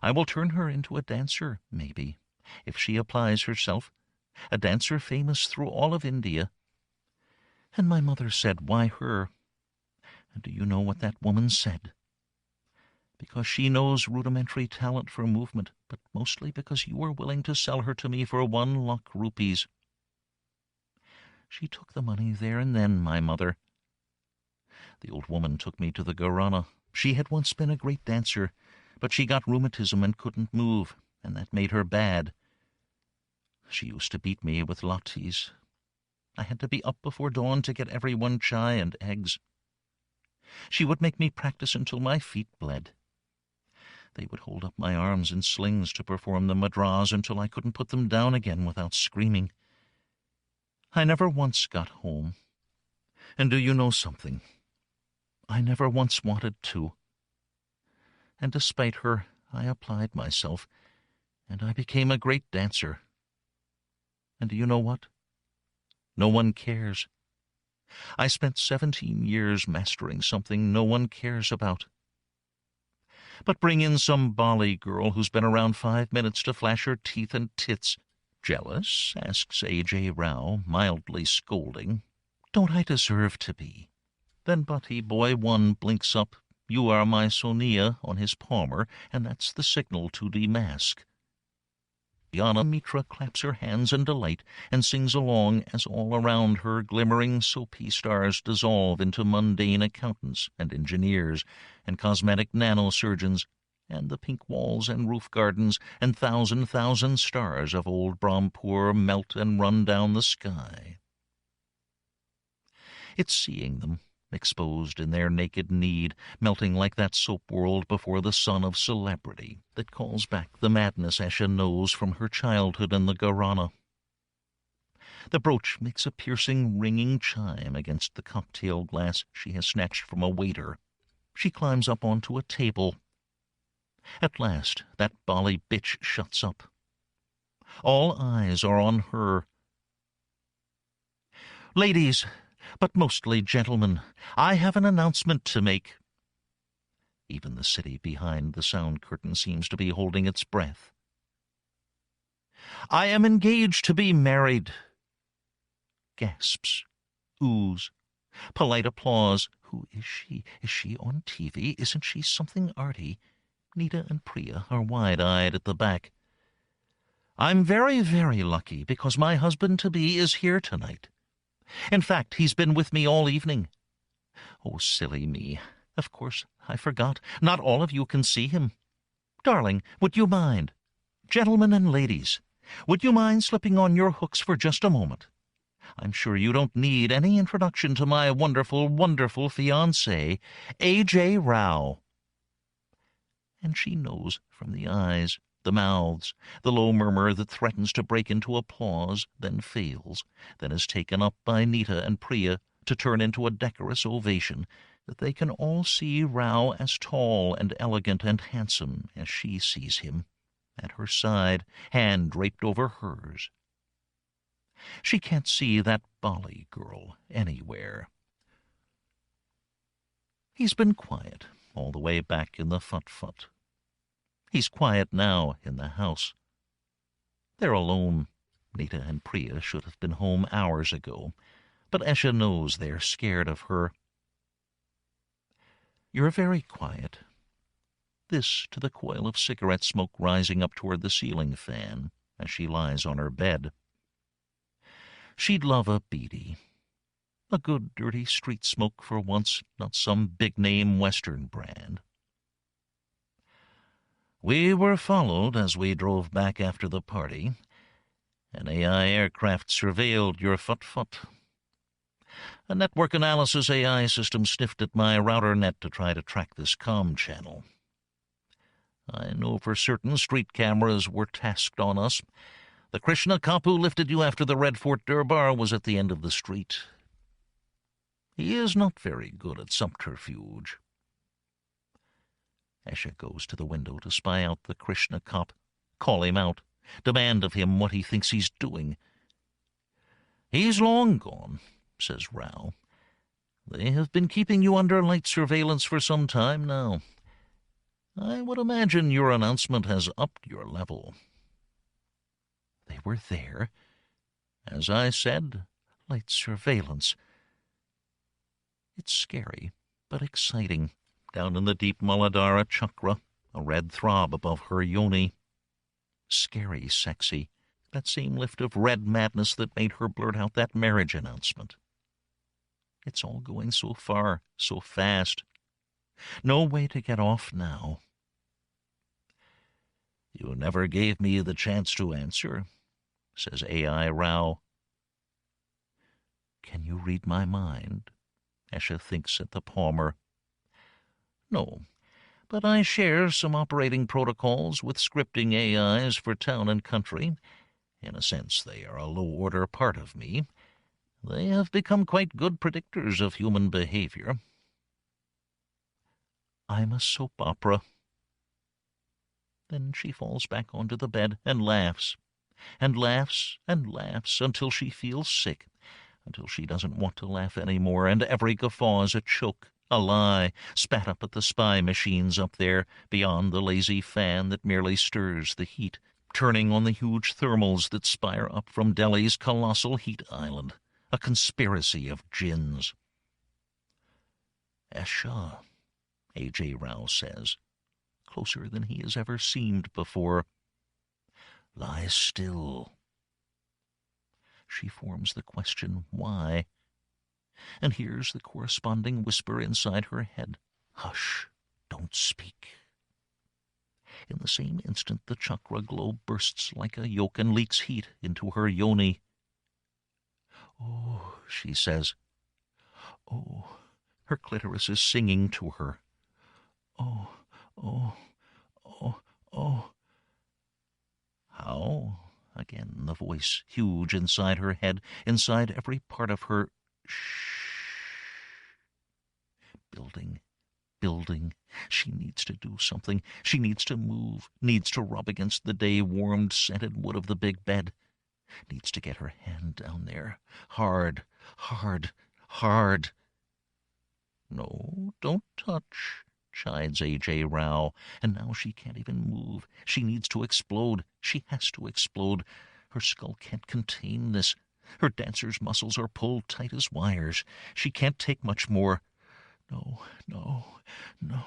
A: I will turn her into a dancer, maybe, if she applies herself, a dancer famous through all of India. And my mother said, Why her? And do you know what that woman said? Because she knows rudimentary talent for movement, but mostly because you were willing to sell her to me for 1 lakh rupees. She took the money there and then, my mother. The old woman took me to the Gharana. She had once been a great dancer, but she got rheumatism and couldn't move, and that made her bad. She used to beat me with lathis. I had to be up before dawn to get everyone chai and eggs. She would make me practice until my feet bled. They would hold up my arms in slings to perform the madras until I couldn't put them down again without screaming. I never once got home. And do you know something? I never once wanted to. And despite her, I applied myself, and I became a great dancer. And do you know what? No one cares. I spent 17 years mastering something no one cares about. But bring in some Bali girl who's been around 5 minutes to flash her teeth and tits. Jealous? Asks A.J. Rao, mildly scolding. Don't I deserve to be? Then Butty Boy 1 blinks up, You are my Sonia, on his palmer, and that's the signal to demask. Yana Mitra claps her hands in delight and sings along as all around her glimmering soapy stars dissolve into mundane accountants and engineers and cosmetic nanosurgeons, and the pink walls and roof gardens and thousand stars of old Brahmpur melt and run down the sky. It's seeing them, exposed in their naked need, melting like that soap world before the sun of celebrity, that calls back the madness Esha knows from her childhood in the Gharana. The brooch makes a piercing, ringing chime against the cocktail glass she has snatched from a waiter. She climbs up onto a table. At last, that Bali bitch shuts up. All eyes are on her. Ladies, but mostly gentlemen, I have an announcement to make. Even the city behind the sound curtain seems to be holding its breath. I am engaged to be married. Gasps, oohs, polite applause. Who is she? Is she on TV? Isn't she something arty? Nita and Priya are wide-eyed at the back. I'm very, very lucky because my husband-to-be is here tonight. In fact, he's been with me all evening. Oh, silly me. Of course, I forgot. Not all of you can see him. Darling, would you mind? Gentlemen and ladies, would you mind slipping on your hooks for just a moment? I'm sure you don't need any introduction to my wonderful, wonderful fiancé, A.J. Rao. And she knows from the eyes The mouths, the low murmur that threatens to break into applause, then fails, then is taken up by Nita and Priya to turn into a decorous ovation, that they can all see Rao as tall and elegant and handsome as she sees him, at her side, hand draped over hers. She can't see that Bali girl anywhere. He's been quiet all the way back in the fut-fut. He's quiet now in the house. They're alone. Nita and Priya should have been home hours ago, but Esha knows they're scared of her. You're very quiet. This to the coil of cigarette smoke rising up toward the ceiling fan as she lies on her bed. She'd love a beady. A good dirty street smoke for once, not some big-name Western brand. We were followed as we drove back after the party. An AI aircraft surveilled your fut-fut. A network analysis AI system sniffed at my router net to try to track this comm channel. I know for certain street cameras were tasked on us. The Krishna cop who lifted you after the Red Fort Durbar was at the end of the street. He is not very good at subterfuge. Esha goes to the window to spy out the Krishna cop, call him out, demand of him what he thinks he's doing. He's long gone, says Rao. They have been keeping you under light surveillance for some time now. I would imagine your announcement has upped your level. They were there. As I said, light surveillance. It's scary, but exciting. Down in the deep Muladhara chakra, a red throb above her yoni. Scary sexy. That same lift of red madness that made her blurt out that marriage announcement. It's all going so far, so fast. No way to get off now. You never gave me the chance to answer, says AI Rao. Can you read my mind? Esha thinks at the Palmer. No, but I share some operating protocols with scripting AIs for town and country. In a sense, they are a low-order part of me. They have become quite good predictors of human behavior. I'm a soap opera. Then she falls back onto the bed and laughs, and laughs and laughs until she feels sick, until she doesn't want to laugh any more, and every guffaw is a choke, a lie, spat up at the spy machines up there beyond the lazy fan that merely stirs the heat, turning on the huge thermals that spire up from Delhi's colossal heat island, a conspiracy of Djinns. Esha, A.J. Rao says, closer than he has ever seemed before. Lie still. She forms the question, why? And hears the corresponding whisper inside her head, hush, don't speak. In the same instant, the chakra globe bursts like a yolk and leaks heat into her yoni. Oh, she says. Oh, her clitoris is singing to her. Oh, oh, oh, oh. How? Again, the voice, huge inside her head, inside every part of her. Shh. Building, building. She needs to do something. She needs to move, needs to rub against the day-warmed, scented wood of the big bed. Needs to get her hand down there. Hard, hard, hard. No, don't touch, chides A.J. Rao, and now she can't even move. She needs to explode. She has to explode. Her skull can't contain this. Her dancer's muscles are pulled tight as wires. She can't take much more. No, no, no.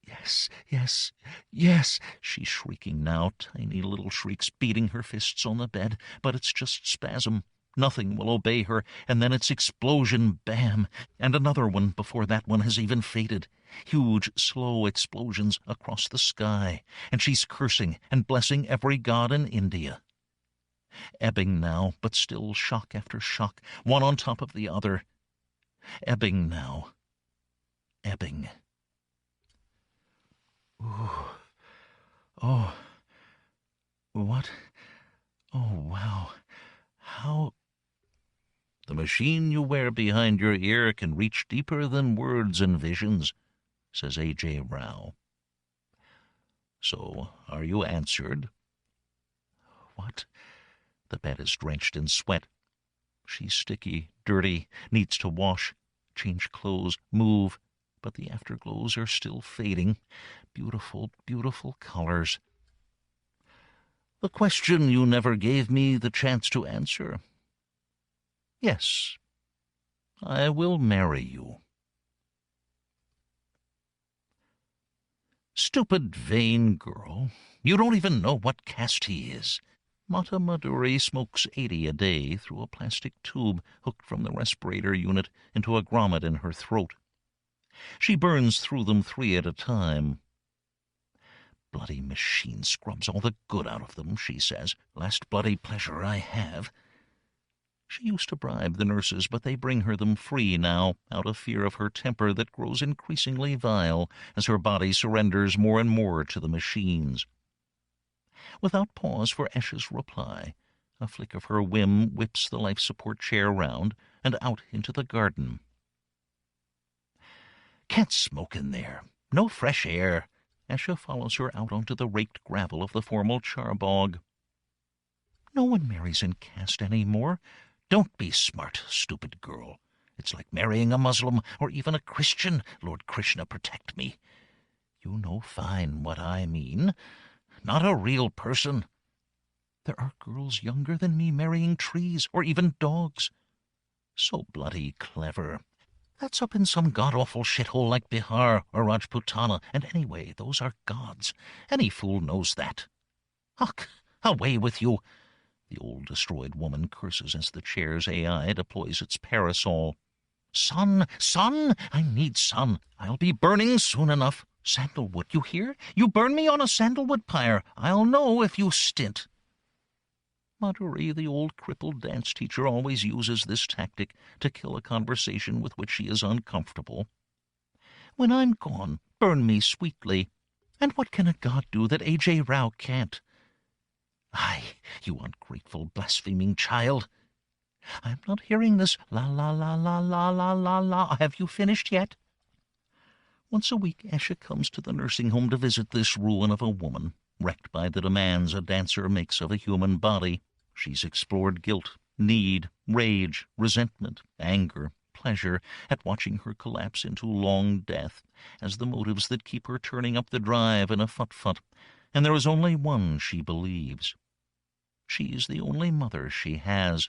A: Yes, yes, yes, she's shrieking now, tiny little shrieks, beating her fists on the bed, but it's just spasm. Nothing will obey her, and then it's explosion, bam, and another one before that one has even faded. Huge, slow explosions across the sky, and she's cursing and blessing every god in India. Ebbing now, but still shock after shock, one on top of the other. Ebbing now. Ebbing. Ooh. Oh, What? Oh, wow. How? The machine you wear behind your ear can reach deeper than words and visions, says A.J. Rao. So, are you answered? What? The bed is drenched in sweat. She's sticky, dirty, needs to wash, change clothes, move, but the afterglows are still fading. Beautiful, beautiful colors. The question you never gave me the chance to answer. Yes, I will marry you. Stupid, vain girl. You don't even know what caste he is. Mata Maduri smokes 80 a day through a plastic tube hooked from the respirator unit into a grommet in her throat. She burns through them 3 at a time. Bloody machine scrubs all the good out of them, she says. Last bloody pleasure I have. She used to bribe the nurses, but they bring her them free now, out of fear of her temper that grows increasingly vile as her body surrenders more and more to the machines. Without pause for Esha's reply, a flick of her whim whips the life support chair round and out into the garden. Can't smoke in there. No fresh air. Esha follows her out onto the raked gravel of the formal charbog. No one marries in caste any more. Don't be smart, stupid girl. It's like marrying a Muslim or even a Christian. Lord Krishna protect me. You know fine what I mean. Not a real person. There are girls younger than me marrying trees or even dogs. So bloody clever. That's up in some god-awful shithole like Bihar or Rajputana, and anyway, those are gods. Any fool knows that. Huck, away with you. The old destroyed woman curses as the chair's AI deploys its parasol. Sun, sun, I need sun. I'll be burning soon enough. Sandalwood, you hear? You burn me on a sandalwood pyre. I'll know if you stint. Madhuri, the old crippled dance teacher, always uses this tactic to kill a conversation with which she is uncomfortable. When I'm gone, burn me sweetly. And what can a god do that A.J. Rao can't? Ay, you ungrateful, blaspheming child. I'm not hearing this la la la la la la la la. Have you finished yet? Once a week, Esha comes to the nursing home to visit this ruin of a woman, wrecked by the demands a dancer makes of a human body. She's explored guilt, need, rage, resentment, anger, pleasure at watching her collapse into long death as the motives that keep her turning up the drive in a fut-fut, and there is only one she believes. She's the only mother she has.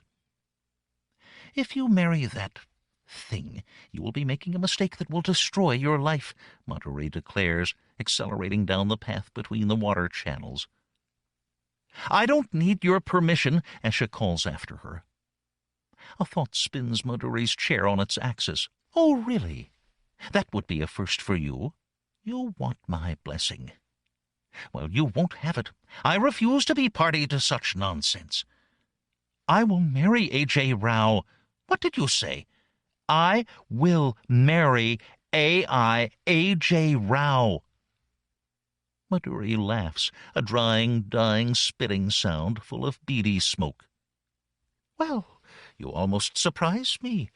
A: If you marry that thing, you will be making a mistake that will destroy your life, Madhuri declares, accelerating down the path between the water channels. I don't need your permission, Esha calls after her. A thought spins Madhuri's chair on its axis. Oh, really? That would be a first for you. You want my blessing. Well, you won't have it. I refuse to be party to such nonsense. I will marry A.J. Rao. What did you say? I will marry A.J. Rao. Madhuri laughs, a drying, dying, spitting sound full of beady smoke. Well, you almost surprise me.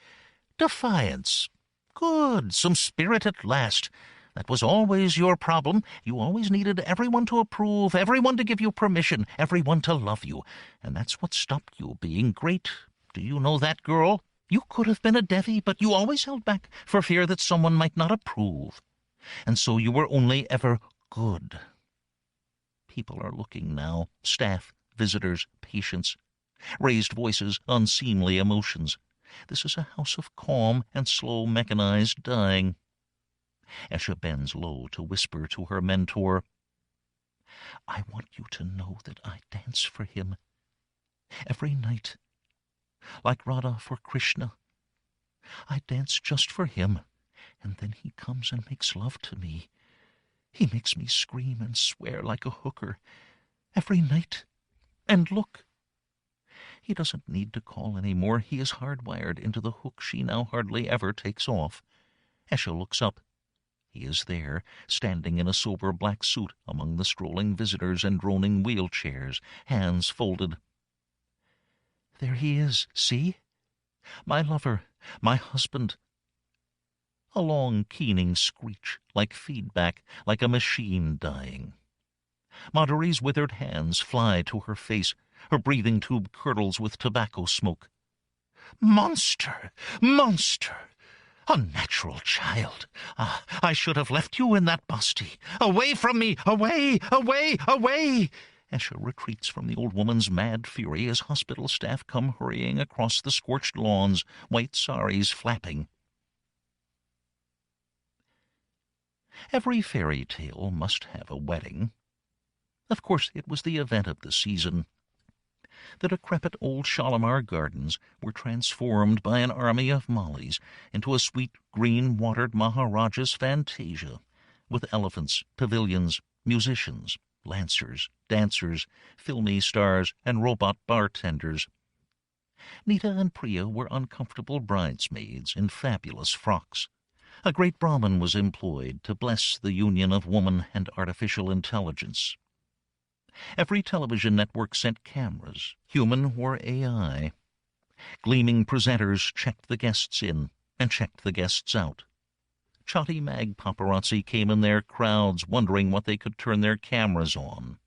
A: Defiance. Good, some spirit at last. That was always your problem. You always needed everyone to approve, everyone to give you permission, everyone to love you. And that's what stopped you being great. Do you know that, girl? You could have been a Devi, but you always held back for fear that someone might not approve. And so you were only ever good. People are looking now. Staff, visitors, patients. Raised voices, unseemly emotions. This is a house of calm and slow mechanized dying. Esha bends low to whisper to her mentor, I want you to know that I dance for him. Every night. Like Radha for Krishna. I dance just for him, and then he comes and makes love to me. He makes me scream and swear like a hooker. Every night. And look. He doesn't need to call any more. He is hardwired into the hook she now hardly ever takes off. Esha looks up. He is there, standing in a sober black suit among the strolling visitors and droning wheelchairs, hands folded. There he is, see? My lover, my husband. A long, keening screech, like feedback, like a machine dying. Marjorie's withered hands fly to her face. Her breathing tube curdles with tobacco smoke. Monster! Monster! Unnatural child! Ah, I should have left you in that busty. Away from me! Away! Away! Away! Esha retreats from the old woman's mad fury as hospital staff come hurrying across the scorched lawns, white saris flapping. Every fairy tale must have a wedding. Of course, it was the event of the season. The decrepit old Shalimar Gardens were transformed by an army of Mollies into a sweet green-watered Maharaja's fantasia, with elephants, pavilions, musicians, lancers, dancers, filmy stars, and robot bartenders. Nita and Priya were uncomfortable bridesmaids in fabulous frocks. A great Brahmin was employed to bless the union of woman and artificial intelligence. Every television network sent cameras, human or AI. Gleaming presenters checked the guests in and checked the guests out. Chatty mag paparazzi came in their crowds, wondering what they could turn their cameras on.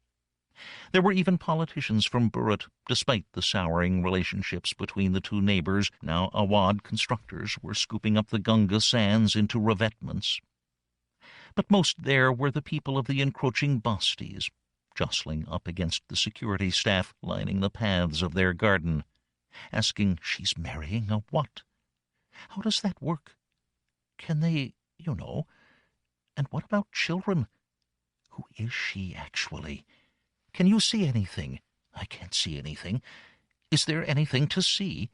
A: There were even politicians from Bharat, despite the souring relationships between the two neighbors. Now Awad constructors were scooping up the Gunga sands into revetments. But most there were the people of the encroaching bastis, jostling up against the security staff lining the paths of their garden, asking, "She's marrying a what? How does that work? Can they, and what about children? Who is she, actually? Can you see anything? I can't see anything. Is there anything to see?"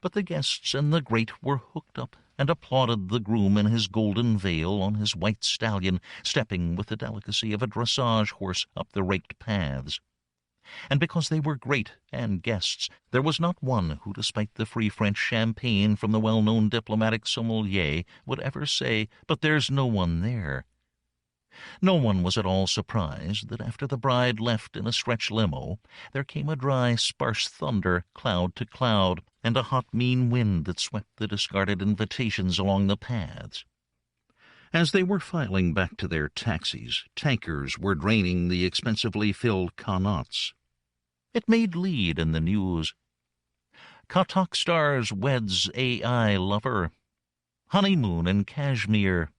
A: But the guests and the great were hooked up and applauded the groom in his golden veil on his white stallion, stepping with the delicacy of a dressage horse up the raked paths. And because they were great and guests, there was not one who, despite the free French champagne from the well-known diplomatic sommelier, would ever say, "But there's no one there." No one was at all surprised that after the bride left in a stretch limo, there came a dry, sparse thunder, cloud to cloud, and a hot, mean wind that swept the discarded invitations along the paths. As they were filing back to their taxis, tankers were draining the expensively filled connaughts. It made lead in the news. Katak stars weds AI lover. Honeymoon in Kashmir.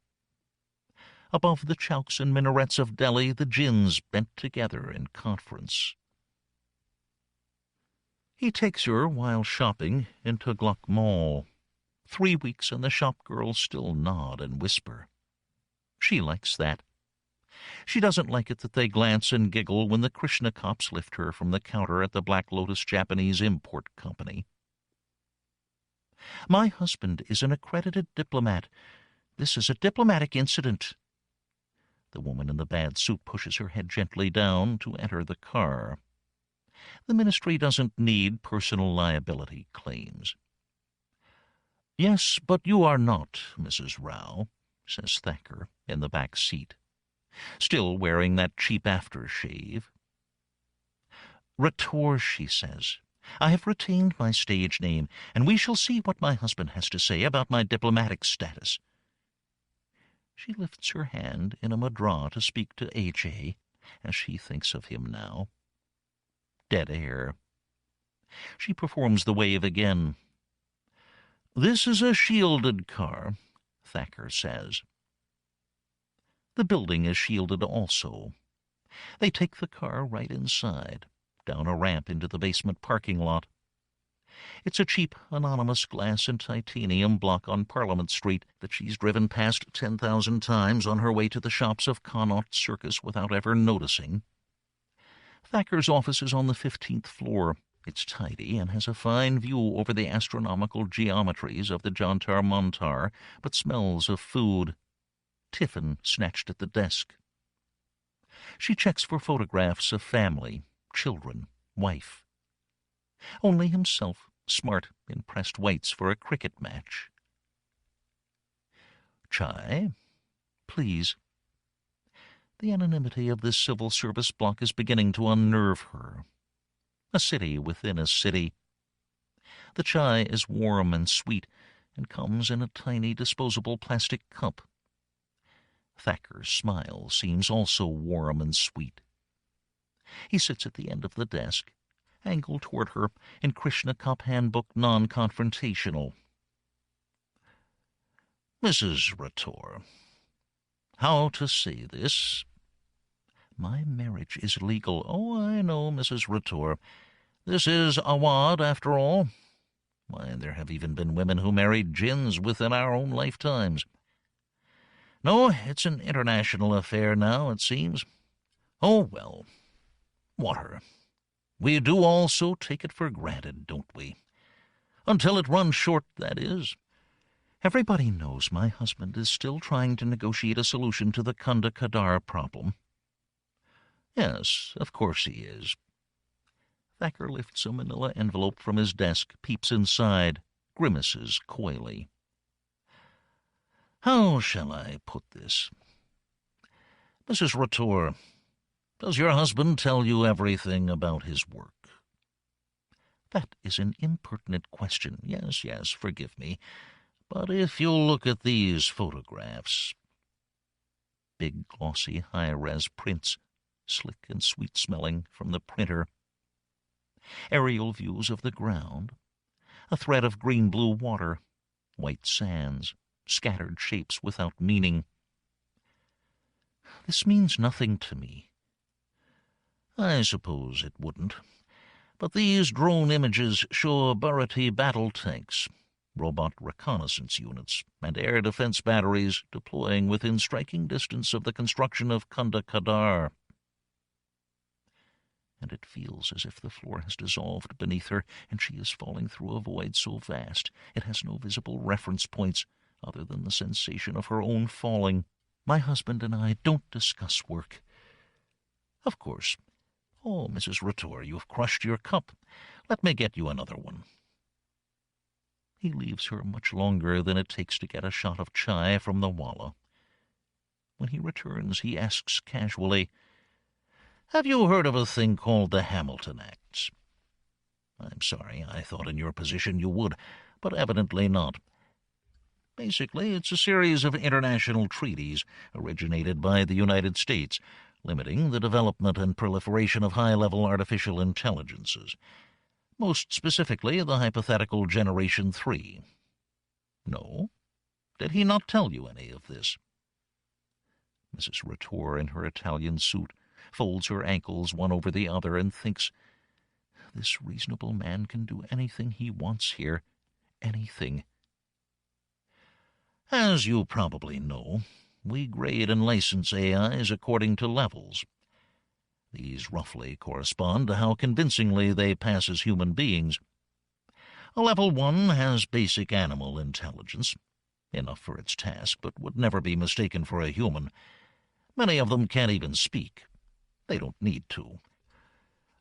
A: Above the chowks and minarets of Delhi, the Djinns bent together in conference. He takes her while shopping in Tughlaq Mall. 3 weeks and the shop girls still nod and whisper. She likes that. She doesn't like it that they glance and giggle when the Krishna cops lift her from the counter at the Black Lotus Japanese Import Company. My husband is an accredited diplomat. This is a diplomatic incident. The woman in the bad suit pushes her head gently down to enter the car. The ministry doesn't need personal liability claims. "Yes, but you are not, Mrs. Rao," says Thacker in the back seat, still wearing that cheap aftershave. "Ratour," she says. "I have retained my stage name, and we shall see what my husband has to say about my diplomatic status." She lifts her hand in a madra to speak to A.J., as she thinks of him now. Dead air. She performs the wave again. "This is a shielded car," Thacker says. The building is shielded also. They take the car right inside, down a ramp into the basement parking lot. It's a cheap, anonymous glass and titanium block on Parliament Street that she's driven past 10,000 times on her way to the shops of Connaught Circus without ever noticing. Thacker's office is on the 15th floor. It's tidy and has a fine view over the astronomical geometries of the Jantar Mantar, but smells of food. Tiffin snatched at the desk. She checks for photographs of family, children, wife. Only himself, smart in pressed whites for a cricket match. "Chai?" please." The anonymity of this civil service block is beginning to unnerve her. A city within a city. The chai is warm and sweet, and comes in a tiny disposable plastic cup. Thacker's smile seems also warm and sweet. He sits at the end of the desk, angled toward her in Krishna Cup Handbook non-confrontational. "Mrs. Rator, how to say this? My marriage is legal. Oh, I know, Mrs. Rator. This is Award, after all. Why, there have even been women who married Djinns within our own lifetimes. No, it's an international affair now, it seems. Oh, well, water. We do also take it for granted, don't we? Until it runs short, that is. Everybody knows my husband is still trying to negotiate a solution to the Kunda Kadar problem." "Yes, of course he is." Thacker lifts a manila envelope from his desk, peeps inside, grimaces coyly. "How shall I put this? Mrs. Rator, does your husband tell you everything about his work?" "That is an impertinent question. Yes, forgive me. But if you'll look at these photographs." Big, glossy, high-res prints, slick and sweet-smelling from the printer. Aerial views of the ground. A thread of green-blue water, white sands, scattered shapes without meaning. "This means nothing to me." "I suppose it wouldn't. But these drone images show Bharati battle tanks, robot reconnaissance units, and air defense batteries deploying within striking distance of the construction of Kunda Kadar." And it feels as if the floor has dissolved beneath her, and she is falling through a void so vast it has no visible reference points other than the sensation of her own falling. "My husband and I don't discuss work." "Of course. Oh, Mrs. Rator, you've crushed your cup. Let me get you another one." He leaves her much longer than it takes to get a shot of chai from the wallah. When he returns, he asks casually, "Have you heard of a thing called the Hamilton Acts?" "I'm sorry, I thought in your position you would, but evidently not. Basically, it's a series of international treaties originated by the United States, limiting the development and proliferation of high-level artificial intelligences. Most specifically, the hypothetical Generation 3. No? Did he not tell you any of this?" Mrs. Rator, in her Italian suit, folds her ankles one over the other and thinks, this reasonable man can do anything he wants here. Anything. "As you probably know, we grade and license AIs according to levels. These roughly correspond to how convincingly they pass as human beings. A level 1 has basic animal intelligence, enough for its task, but would never be mistaken for a human. Many of them can't even speak. They don't need to.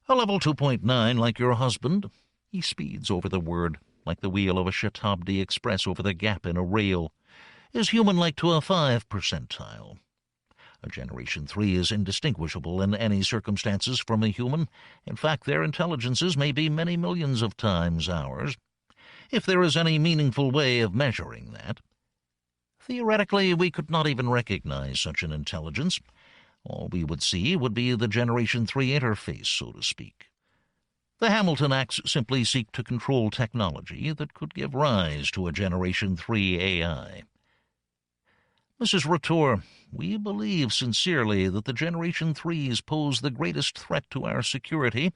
A: A level 2.9, like your husband, he speeds over the word, like the wheel of a Shatabdi Express over the gap in a rail, is human-like to a 5 percentile. A Generation 3 is indistinguishable in any circumstances from a human. In fact, their intelligences may be many millions of times ours, if there is any meaningful way of measuring that. Theoretically, we could not even recognize such an intelligence. All we would see would be the Generation 3 interface, so to speak. The Hamilton Acts simply seek to control technology that could give rise to a Generation 3 AI. Mrs. Rator, we believe sincerely that the Generation 3s pose the greatest threat to our security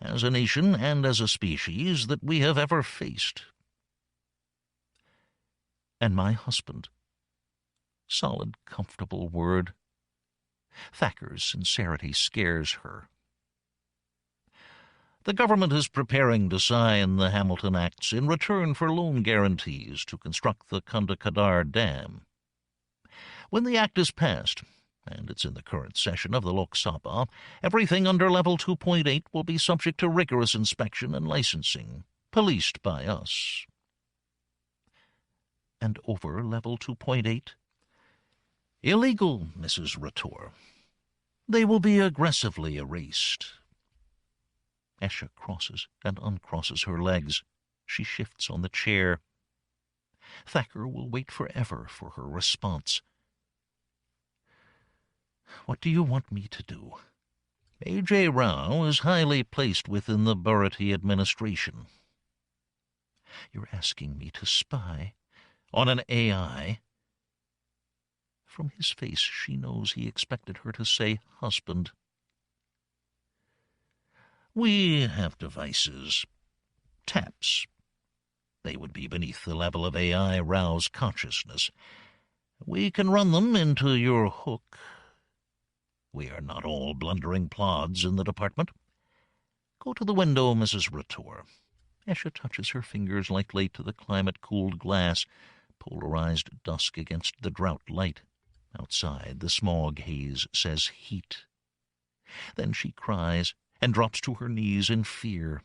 A: as a nation and as a species that we have ever faced." "And my husband." Solid, comfortable word. Thacker's sincerity scares her. "The government is preparing to sign the Hamilton Acts in return for loan guarantees to construct the Kunda Kadar Dam. When the act is passed, and it's in the current session of the Lok Sabha, everything under level 2.8 will be subject to rigorous inspection and licensing, policed by us." "And over level 2.8? Illegal, Mrs. Ratour. They will be aggressively erased. Esha crosses and uncrosses her legs. She shifts on the chair. Thacker will wait forever for her response. What do you want me to do? A.J. Rao is highly placed within the Bharati administration. You're asking me to spy on an AI? From his face, she knows he expected her to say husband. We have devices. Taps. They would be beneath the level of AI Rao's consciousness. We can run them into your hook. We are not all blundering plods in the department. Go to the window, Mrs. Ratour. Esha touches her fingers lightly to the climate-cooled glass, polarized dusk against the drought light. Outside, the smog haze says heat. Then she cries and drops to her knees in fear.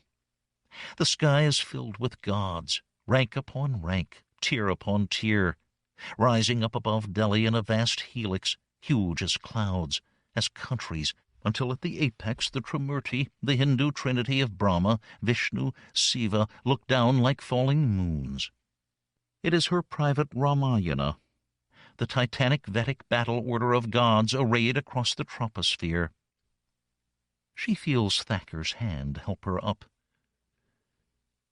A: The sky is filled with gods, rank upon rank, tier upon tier, rising up above Delhi in a vast helix, huge as clouds, as countries, until at the apex the Trimurti, the Hindu trinity of Brahma, Vishnu, Siva, look down like falling moons. It is her private Ramayana, the titanic Vedic battle order of gods arrayed across the troposphere. She feels Thacker's hand help her up.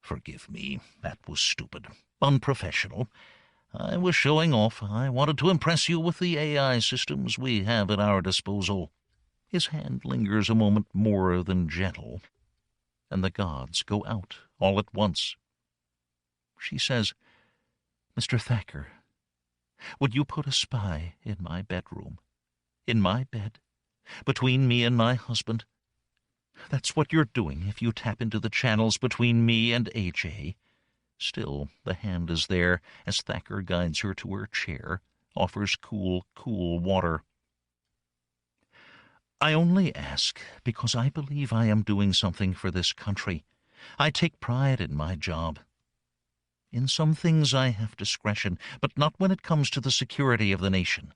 A: Forgive me, that was stupid, unprofessional. I was showing off. I wanted to impress you with the AI systems we have at our disposal. His hand lingers a moment more than gentle, and the gods go out all at once. She says, Mr. Thacker, would you put a spy in my bedroom, in my bed, between me and my husband? That's what you're doing if you tap into the channels between me and A.J. Still, the hand is there as Thacker guides her to her chair, offers cool water. I only ask because I believe I am doing something for this country. I take pride in my job. In some things I have discretion, but not when it comes to the security of the nation.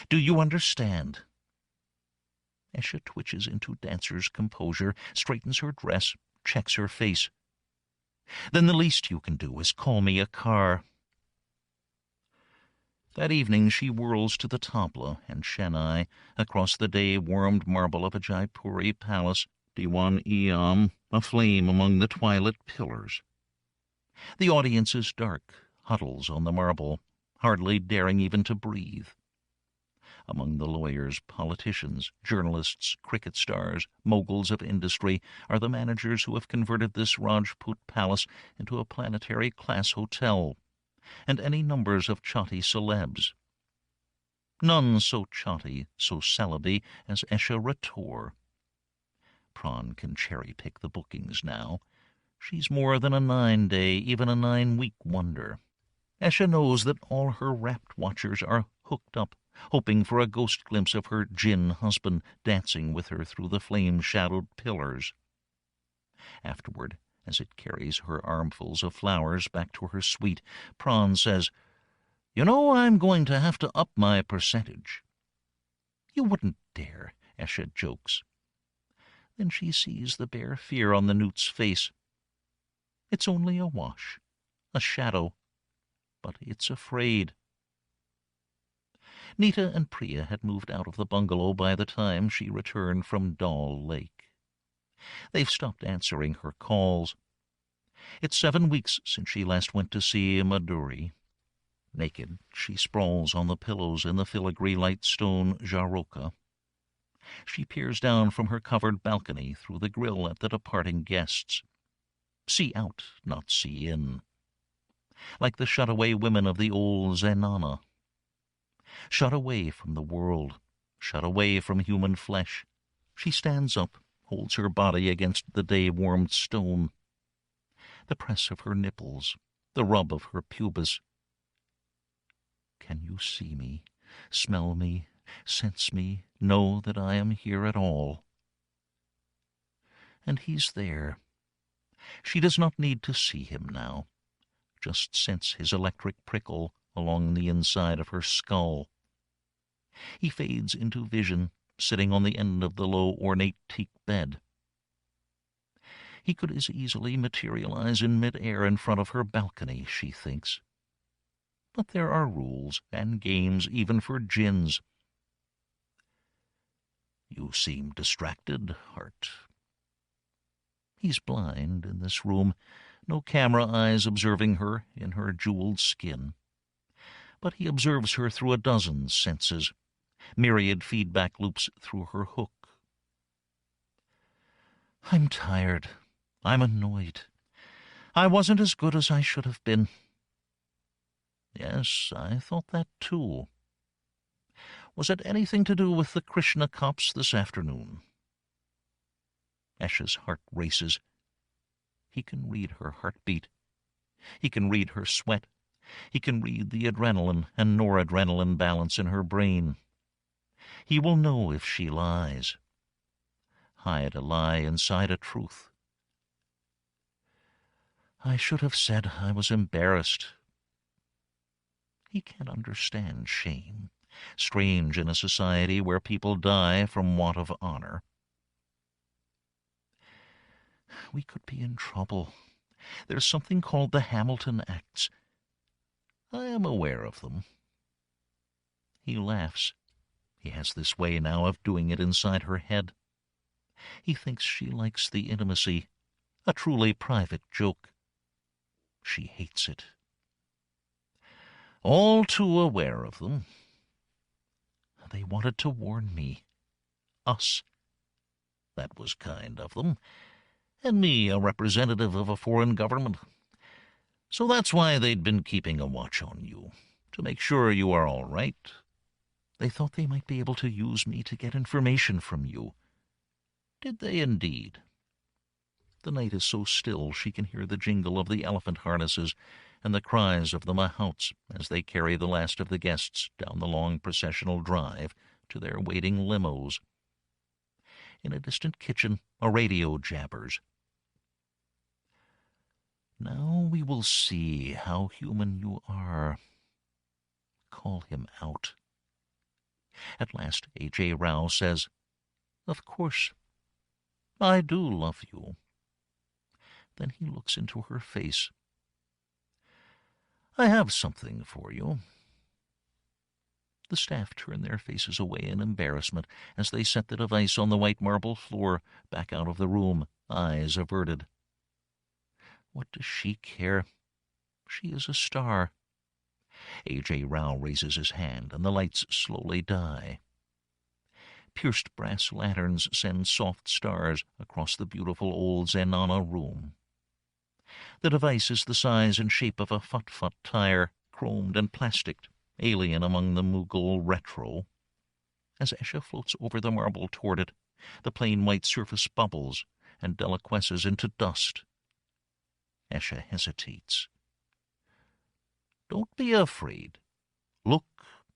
A: Do you understand? Esha twitches into dancer's composure, straightens her dress, checks her face. Then the least you can do is call me a car. That evening she whirls to the Tabla and Chennai, across the day-warmed marble of a Jaipuri palace, Diwan-i-Am, aflame among the twilit pillars. The audience is dark, huddles on the marble, hardly daring even to breathe. Among the lawyers, politicians, journalists, cricket stars, moguls of industry are the managers who have converted this Rajput palace into a planetary class hotel, and any numbers of chatty celebs. None so chatty, so celeby as Esha Ratour. Pran can cherry-pick the bookings now. She's more than a 9-day, even a 9-week wonder. Esha knows that all her rapt watchers are hooked up, hoping for a ghost glimpse of her Djinn husband dancing with her through the flame-shadowed pillars. Afterward, as it carries her armfuls of flowers back to her suite, Pran says, You know, I'm going to have to up my percentage. You wouldn't dare, Esha jokes. Then she sees the bare fear on the newt's face. It's only a wash, a shadow, but it's afraid. Nita and Priya had moved out of the bungalow by the time she returned from Dal Lake. They've stopped answering her calls. It's 7 weeks since she last went to see Maduri. Naked, she sprawls on the pillows in the filigree light stone jaroka. She peers down from her covered balcony through the grill at the departing guests. See out, not see in. Like the shut-away women of the old Zenana. Shut away from the world, shut away from human flesh. She stands up, holds her body against the day-warmed stone. The press of her nipples, the rub of her pubis. Can you see me, smell me, sense me, know that I am here at all? And he's there. She does not need to see him now, just sense his electric prickle along the inside of her skull. He fades into vision, sitting on the end of the low, ornate teak bed. He could as easily materialize in mid-air in front of her balcony, she thinks. But there are rules and games even for djinns. You seem distracted, Hart. He's blind in this room, no camera eyes observing her in her jeweled skin. But he observes her through a dozen senses, myriad feedback loops through her hook. I'm tired. I'm annoyed. I wasn't as good as I should have been. Yes, I thought that too. Was it anything to do with the Krishna cops this afternoon? Esha's heart races. He can read her heartbeat. He can read her sweat. He can read the adrenaline and noradrenaline balance in her brain. He will know if she lies. Hide a lie inside a truth. I should have said I was embarrassed. He can't understand shame, strange in a society where people die from want of honor. We could be in trouble. There's something called the Hamilton Acts. I am aware of them. He laughs. He has this way now of doing it inside her head. He thinks she likes the intimacy, a truly private joke. She hates it. All too aware of them. They wanted to warn me. Us. That was kind of them. And me, a representative of a foreign government. So that's why they'd been keeping a watch on you, to make sure you are all right. They thought they might be able to use me to get information from you. Did they indeed? The night is so still she can hear the jingle of the elephant harnesses and the cries of the mahouts as they carry the last of the guests down the long processional drive to their waiting limos. In a distant kitchen, a radio jabbers. Now we will see how human you are. Call him out. At last A.J. Rao says, Of course, I do love you. Then he looks into her face. I have something for you. The staff turn their faces away in embarrassment as they set the device on the white marble floor, back out of the room, eyes averted. What does she care? She is a star. A.J. Rao raises his hand, and the lights slowly die. Pierced brass lanterns send soft stars across the beautiful old Zenana room. The device is the size and shape of a fut-fut tire, chromed and plasticked, alien among the Mughal retro. As Esha floats over the marble toward it, the plain white surface bubbles and deliquesces into dust. Esha hesitates. Don't be afraid. Look,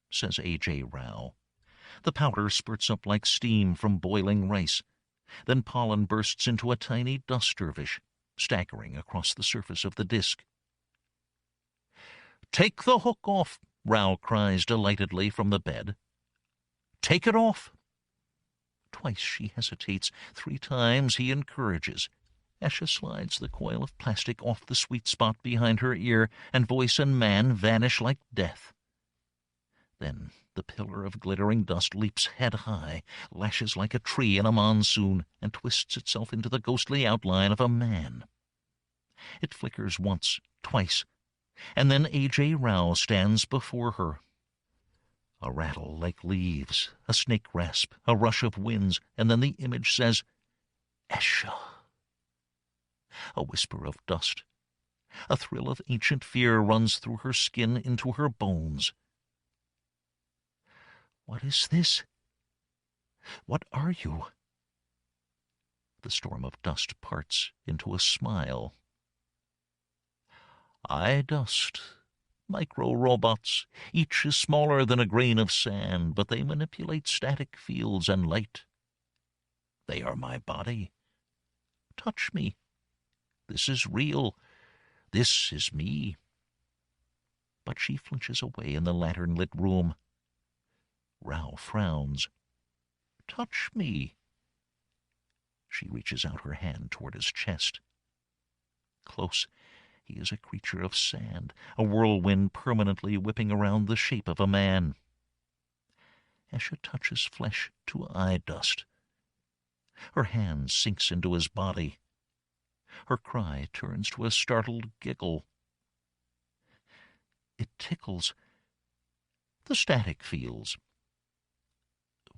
A: says A.J. Rao. The powder spurts up like steam from boiling rice. Then pollen bursts into a tiny dust dervish, staggering across the surface of the disk. Take the hook off, Rao cries delightedly from the bed. Take it off. Twice she hesitates. 3 times he encourages. Esha slides the coil of plastic off the sweet spot behind her ear, and voice and man vanish like death. Then the pillar of glittering dust leaps head-high, lashes like a tree in a monsoon, and twists itself into the ghostly outline of a man. It flickers once, twice, and then A.J. Rao stands before her. A rattle like leaves, a snake rasp, a rush of winds, and then the image says, Esha. A whisper of dust. A thrill of ancient fear runs through her skin into her bones. What is this? What are you? The storm of dust parts into a smile. Dust. Micro-robots. Each is smaller than a grain of sand, but they manipulate static fields and light. They are my body. Touch me. This is real. This is me. But she flinches away in the lantern-lit room. Rao frowns. "Touch me." She reaches out her hand toward his chest. Close, he is a creature of sand, a whirlwind permanently whipping around the shape of a man. Esha touches flesh to eye dust. Her hand sinks into his body. Her cry turns to a startled giggle. It tickles. The static feels.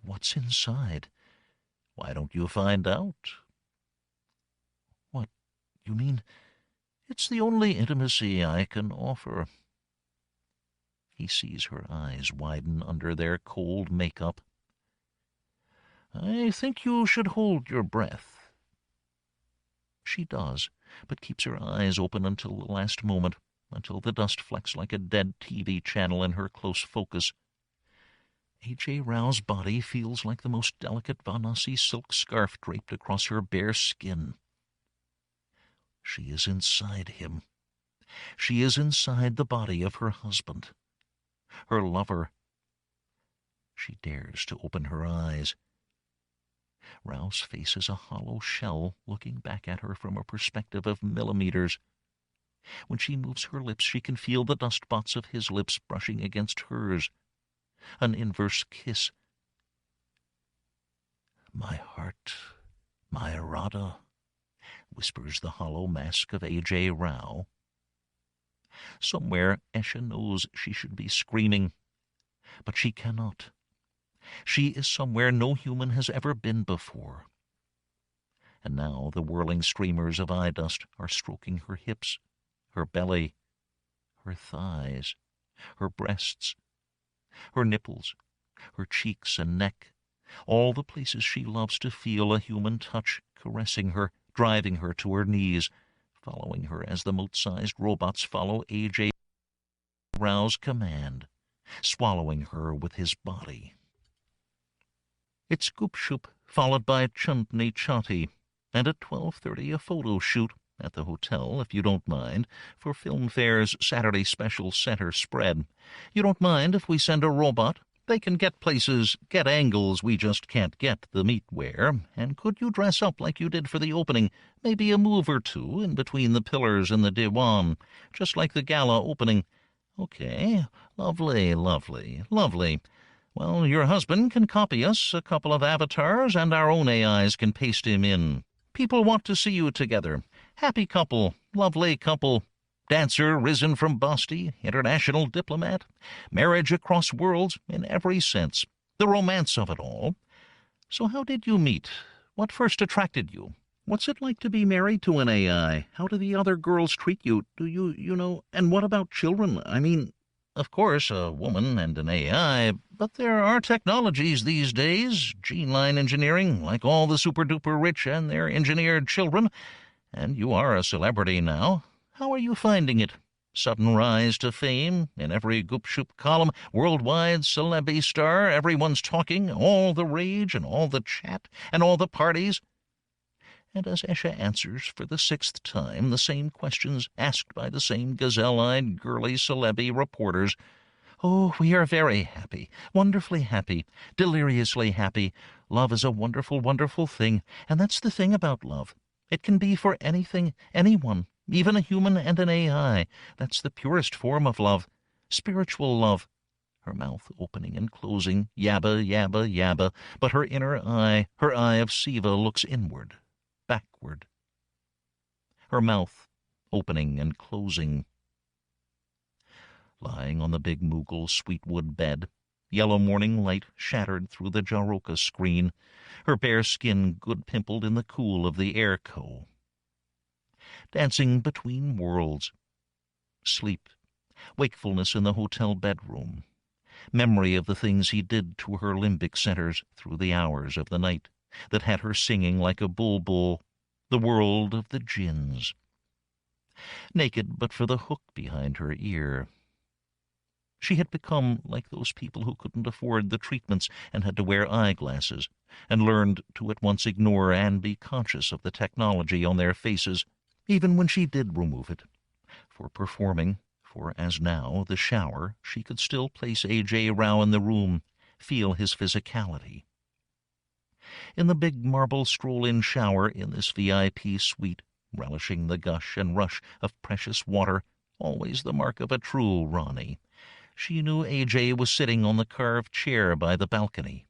A: What's inside? Why don't you find out? What, you mean it's the only intimacy I can offer? He sees her eyes widen under their cold makeup. I think you should hold your breath. She does, but keeps her eyes open until the last moment, until the dust flecks like a dead TV channel in her close focus. A.J. Rao's body feels like the most delicate Vanassi silk scarf draped across her bare skin. She is inside him. She is inside the body of her husband, her lover. She dares to open her eyes. Rao's face is a hollow shell looking back at her from a perspective of millimeters. When she moves her lips, she can feel the dust spots of his lips brushing against hers. An inverse kiss. My heart, my Radha, whispers the hollow mask of A.J. Rao. Somewhere Esha knows she should be screaming, but she cannot. She is somewhere no human has ever been before. And now the whirling streamers of eye dust are stroking her hips, her belly, her thighs, her breasts, her nipples, her cheeks and neck, all the places she loves to feel a human touch caressing her, driving her to her knees, following her as the mote-sized robots follow A.J. Rao's command, swallowing her with his body. It's Goop-shoop, followed by Chutney Chatti, and at 12:30 a photo shoot at the hotel, if you don't mind, for Filmfare's Saturday special center spread. You don't mind if we send a robot? They can get places, get angles we just can't get the meatware. And could you dress up like you did for the opening? Maybe a move or two in between the pillars and the diwan, just like the gala opening. Okay, lovely, lovely, lovely. Well, your husband can copy us, a couple of avatars, and our own AIs can paste him in. People want to see you together. Happy couple, lovely couple. Dancer risen from Basti, international diplomat. Marriage across worlds in every sense. The romance of it all. So how did you meet? What first attracted you? What's it like to be married to an AI? How do the other girls treat you? Do you know, and what about children? I mean, of course, a woman and an AI, but there are technologies these days, gene line engineering, like all the super-duper rich and their engineered children. And you are a celebrity now. How are you finding it? Sudden rise to fame, in every Goop-shoop column, worldwide celebrity star, everyone's talking, all the rage and all the chat and all the parties. And as Esha answers for the 6th time the same questions asked by the same gazelle-eyed, girly celebi reporters, oh, we are very happy, wonderfully happy, deliriously happy. Love is a wonderful, wonderful thing, and that's the thing about love. It can be for anything, anyone, even a human and an AI. That's the purest form of love, spiritual love. Her mouth opening and closing, yabba, yabba, yabba, but her inner eye, her eye of Siva, looks inward, backward. Her mouth opening and closing. Lying on the big Mughal sweetwood bed, yellow morning light shattered through the Jaroka screen, her bare skin good pimpled in the cool of the air-co. Dancing between worlds. Sleep, wakefulness in the hotel bedroom, memory of the things he did to her limbic centers through the hours of the night that had her singing like a bulbul, the world of the Djinns. Naked but for the hook behind her ear. She had become like those people who couldn't afford the treatments and had to wear eyeglasses, and learned to at once ignore and be conscious of the technology on their faces, even when she did remove it. For performing, for as now, the shower, she could still place A.J. Rao in the room, feel his physicality. In the big marble stroll-in shower in this VIP suite, relishing the gush and rush of precious water, always the mark of a true Ronnie, she knew AJ was sitting on the carved chair by the balcony.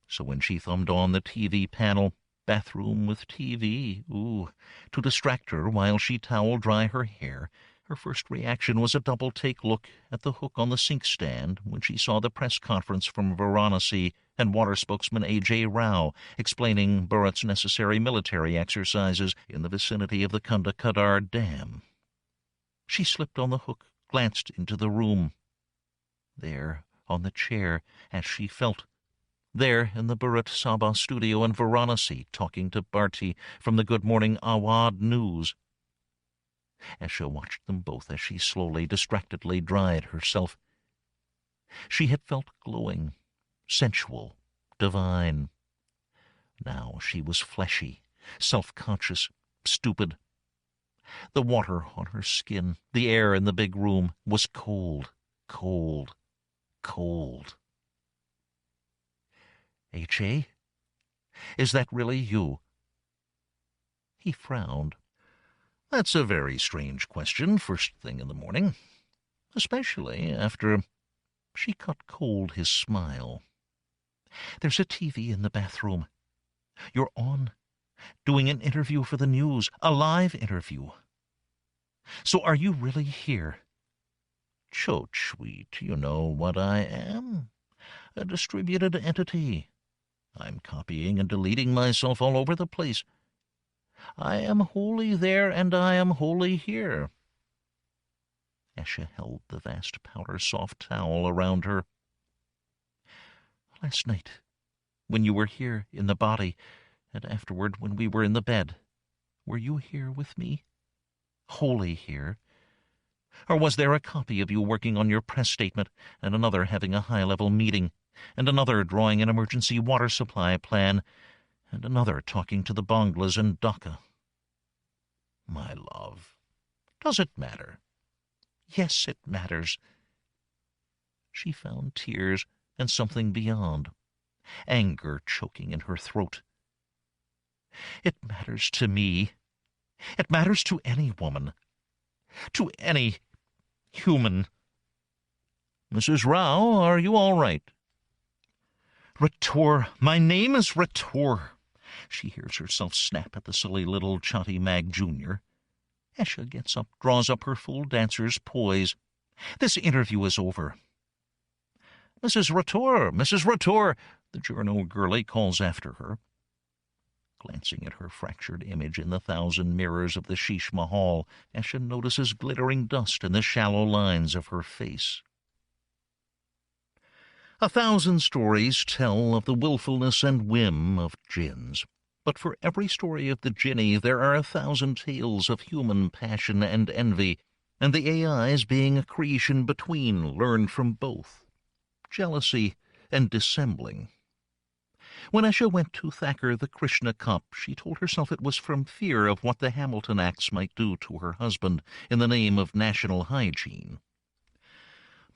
A: So when she thumbed on the TV panel, bathroom with TV, to distract her while she towel-dry her hair, her first reaction was a double-take look at the hook on the sink stand when she saw the press conference from Varanasi and water spokesman A.J. Rao explaining Bharat's necessary military exercises in the vicinity of the Kunda Kadar Dam. She slipped on the hook, glanced into the room. There, on the chair, as she felt, there in the Bharat Sabha studio in Varanasi, talking to Bharti from the Good Morning Awad News. Esha watched them both as she slowly, distractedly dried herself. She had felt glowing, sensual, divine. Now she was fleshy, self-conscious, stupid. The water on her skin, the air in the big room, was cold, cold, cold. H.A., is that really you? He frowned. That's a very strange question first thing in the morning, especially after... She cut cold his smile. There's a TV in the bathroom. You're on, doing an interview for the news, a live interview. So are you really here? Chote, sweet, you know what I am. A distributed entity. I'm copying and deleting myself all over the place. I am wholly there, and I am wholly here. Esha held the vast powder-soft towel around her. Last night, when you were here in the body, and afterward when we were in the bed, were you here with me? Wholly here? Or was there a copy of you working on your press statement, and another having a high-level meeting, and another drawing an emergency water supply plan, and another talking to the Banglas in Dhaka? My love, does it matter? Yes, it matters. She found tears and something beyond, anger choking in her throat. It matters to me. It matters to any woman, to any human. Mrs. Rao, are you all right? Ratour, my name is Ratour. She hears herself snap at the silly little Chatty Mag Jr. Esha gets up, draws up her full dancer's poise. This interview is over. Mrs. Ratour, the journo girlie calls after her. Glancing at her fractured image in the 1,000 mirrors of the Sheesh Mahal, Esha notices glittering dust in the shallow lines of her face. 1,000 stories tell of the willfulness and whim of djinns. But for every story of the Jinni, there are 1,000 tales of human passion and envy, and the AIs being a creation between, learned from both. Jealousy and dissembling. When Esha went to Thacker the Krishna cup, she told herself it was from fear of what the Hamilton Acts might do to her husband in the name of national hygiene.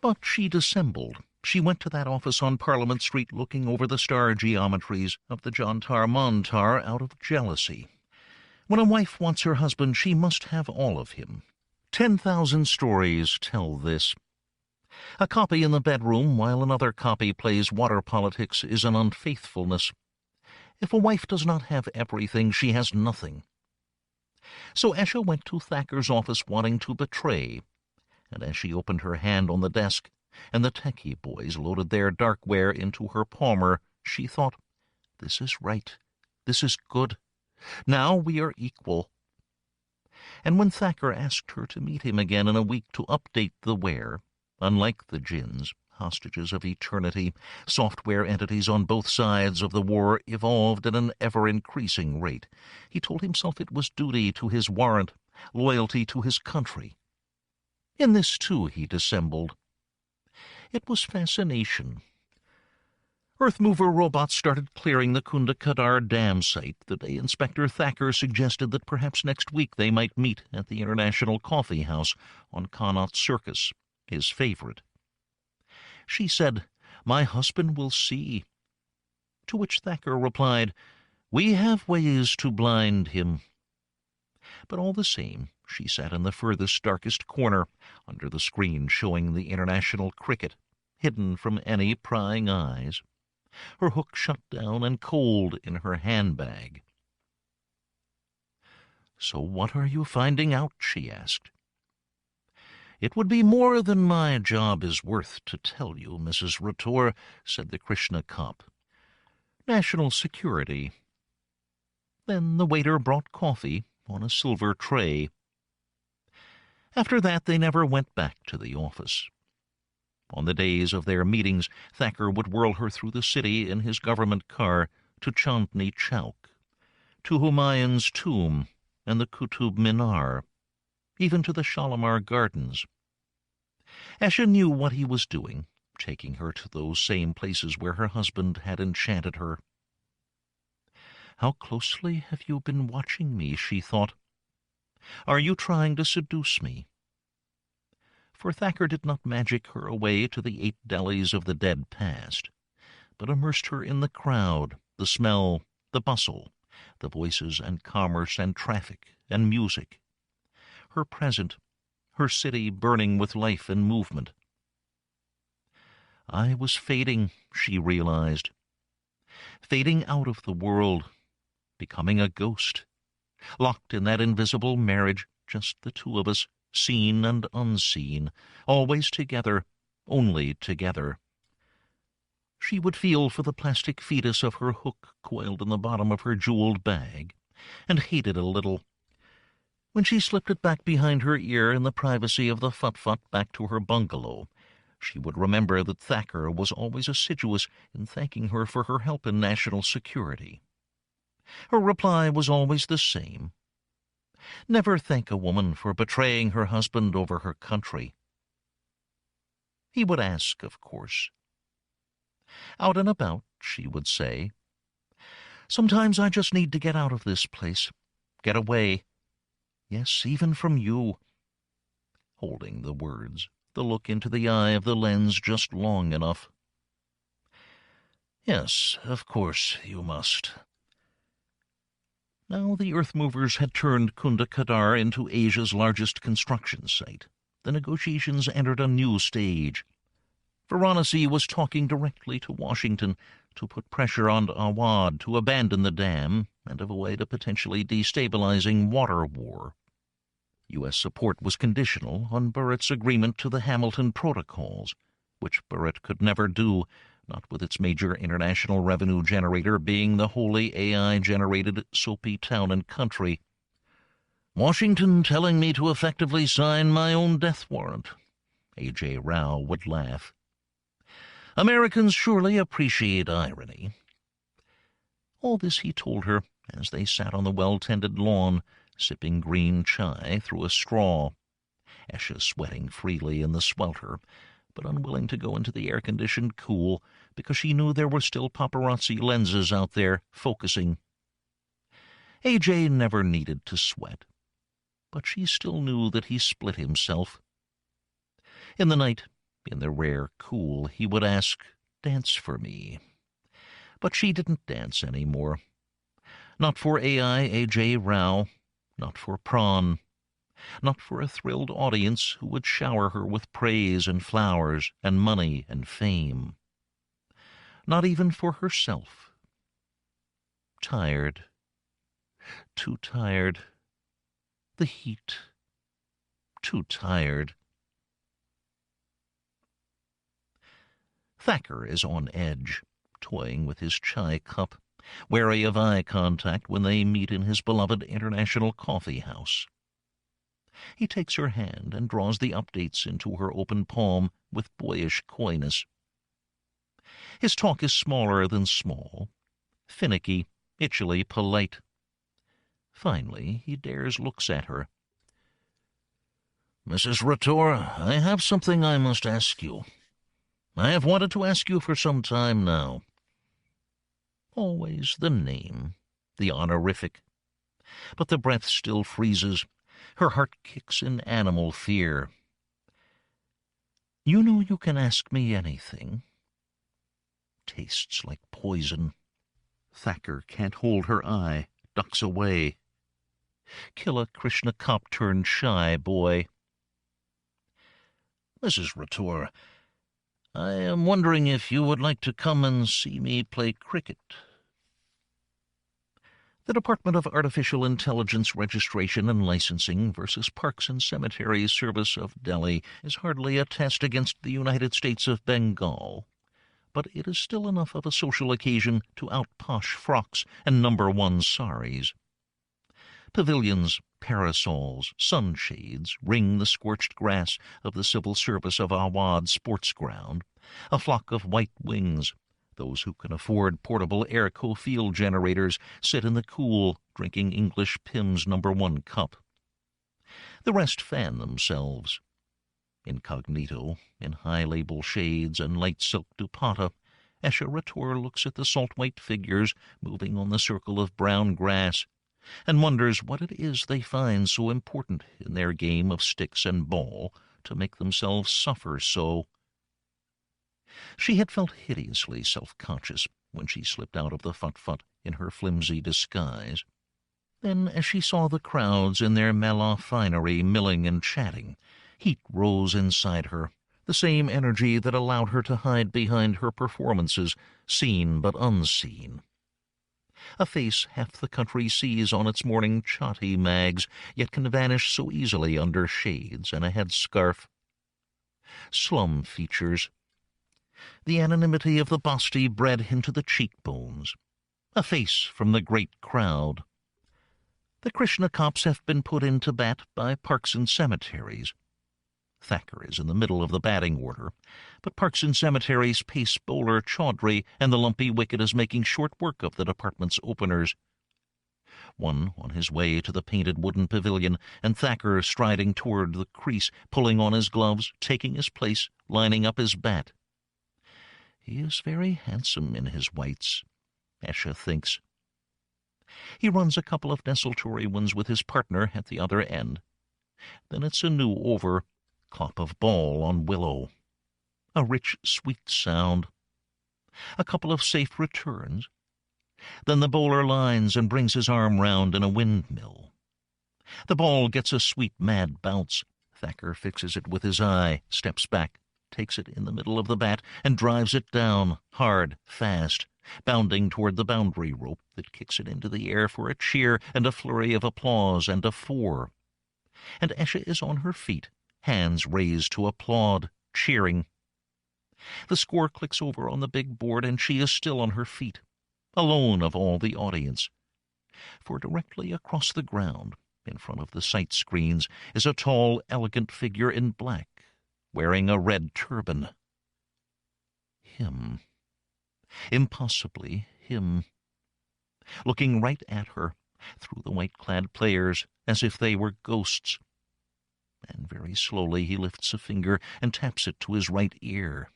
A: But she dissembled. She went to that office on Parliament Street looking over the star geometries of the Jantar Mantar out of jealousy. When a wife wants her husband, she must have all of him. 10,000 stories tell this. A copy in the bedroom while another copy plays water politics is an unfaithfulness. If a wife does not have everything, she has nothing. So Esha went to Thacker's office wanting to betray, and as she opened her hand on the desk, and the techie boys loaded their darkware into her palmer, she thought, this is right, this is good, now we are equal. And when Thacker asked her to meet him again in a week to update the ware, unlike the djinns, hostages of eternity, software entities on both sides of the war evolved at an ever-increasing rate, he told himself it was duty to his warrant, loyalty to his country. In this, too, he dissembled. It was fascination. Earth-mover robots started clearing the Kunda Kadar Dam site the day Inspector Thacker suggested that perhaps next week they might meet at the International Coffee House on Connaught Circus, his favorite. She said, My husband will see. To which Thacker replied, We have ways to blind him. But all the same, she sat in the furthest, darkest corner, under the screen showing the international cricket, hidden from any prying eyes, her hook shut down and cold in her handbag. "So what are you finding out?" she asked. "It would be more than my job is worth to tell you, Mrs. Ratour," said the Krishna cop. "National security." Then the waiter brought coffee on a silver tray. After that they never went back to the office. On the days of their meetings, Thacker would whirl her through the city in his government car to Chandni Chowk, to Humayun's tomb and the Qutub Minar, even to the Shalimar Gardens. Esha knew what he was doing, taking her to those same places where her husband had enchanted her. "How closely have you been watching me?" she thought. "Are you trying to seduce me?" For Thacker did not magic her away to the 8 Delhis of the dead past, but immersed her in the crowd, the smell, the bustle, the voices and commerce and traffic and music, her present, her city burning with life and movement. I was fading, she realized, fading out of the world, becoming a ghost, locked in that invisible marriage, just the two of us, seen and unseen, always together, only together. She would feel for the plastic fetus of her hook coiled in the bottom of her jeweled bag, and hate it a little. When she slipped it back behind her ear in the privacy of the fut-fut back to her bungalow, she would remember that Thacker was always assiduous in thanking her for her help in national security. Her reply was always the same. Never thank a woman for betraying her husband over her country. He would ask, of course. Out and about, she would say, "Sometimes I just need to get out of this place, get away. Yes, even from you." Holding the words, the look into the eye of the lens just long enough. "Yes, of course you must." Now the earth movers had turned Kunda Kadar into Asia's largest construction site. The negotiations entered a new stage. Varanasi was talking directly to Washington to put pressure on Awad to abandon the dam and avoid a potentially destabilizing water war. U.S. support was conditional on Bharat's agreement to the Hamilton Protocols, which Bharat could never do, not with its major international revenue generator being the wholly AI-generated soapy town and country. "Washington telling me to effectively sign my own death warrant," A.J. Rao would laugh. "Americans surely appreciate irony." All this he told her as they sat on the well-tended lawn, sipping green chai through a straw, Esha sweating freely in the swelter, but unwilling to go into the air-conditioned cool because she knew there were still paparazzi lenses out there focusing. A.J. never needed to sweat, but she still knew that he split himself. In the night, in the rare cool, he would ask, "Dance for me." But she didn't dance any more. Not for A.J. Rao, not for Prawn, not for a thrilled audience who would shower her with praise and flowers and money and fame. Not even for herself. Tired. Too tired. The heat. Too tired. Thacker is on edge, toying with his chai cup, wary of eye contact when they meet in his beloved international coffee house. He takes her hand and draws the updates into her open palm with boyish coyness. His talk is smaller than small, finicky, itchily polite. Finally, he dares looks at her. "Mrs. Ratour, I have something I must ask you. I have wanted to ask you for some time now." Always the name, the honorific. But the breath still freezes. Her heart kicks in animal fear. "You know you can ask me anything." tastes like poison. Thacker can't hold her eye, ducks away. Killa Krishna Kopp turned shy boy. Mrs. Ratour, I am wondering if you would like to come and see me play cricket. The Department of Artificial Intelligence Registration and Licensing versus Parks and Cemeteries Service of Delhi is hardly a test against the United States of Bengal, but it is still enough of a social occasion to out-posh frocks and number-one saris. Pavilions, parasols, sunshades ring the scorched grass of the Civil Service of Awad Sports Ground, a flock of white wings. Those who can afford portable air-co field generators sit in the cool, drinking English Pimm's #1 cup. The rest fan themselves. Incognito, in high-label shades and light silk dupatta, Esha Ratour looks at the salt-white figures moving on the circle of brown grass and wonders what it is they find so important in their game of sticks and ball to make themselves suffer so. She had felt hideously self-conscious when she slipped out of the fut-fut in her flimsy disguise. Then, as she saw the crowds in their mela finery milling and chatting, heat rose inside her, the same energy that allowed her to hide behind her performances, seen but unseen. A face half the country sees on its morning chatty mags, yet can vanish so easily under shades and a headscarf. Slum features. The anonymity of the Basti bred into the cheekbones. A face from the great crowd. The Krishna Kopps have been put into bat by Parks and Cemeteries. Thacker is in the middle of the batting order, but Parks and Cemeteries pace bowler Chaudhry and the lumpy wicket is making short work of the department's openers. One on his way to the painted wooden pavilion, and Thacker striding toward the crease, pulling on his gloves, taking his place, lining up his bat. He is very handsome in his whites, Esha thinks. He runs a couple of desultory ones with his partner at the other end. Then it's a new over, clop of ball on willow. A rich, sweet sound. A couple of safe returns. Then the bowler lines and brings his arm round in a windmill. The ball gets a sweet, mad bounce. Thacker fixes it with his eye, steps back, takes it in the middle of the bat, and drives it down, hard, fast, bounding toward the boundary rope that kicks it into the air for a cheer and a flurry of applause and a four. And Esha is on her feet, hands raised to applaud, cheering. The score clicks over on the big board, and she is still on her feet, alone of all the audience. For directly across the ground, in front of the sight screens, is a tall, elegant figure in black, wearing a red turban. Him. Impossibly him. Looking right at her, through the white-clad players, as if they were ghosts. And very slowly he lifts a finger and taps it to his right ear.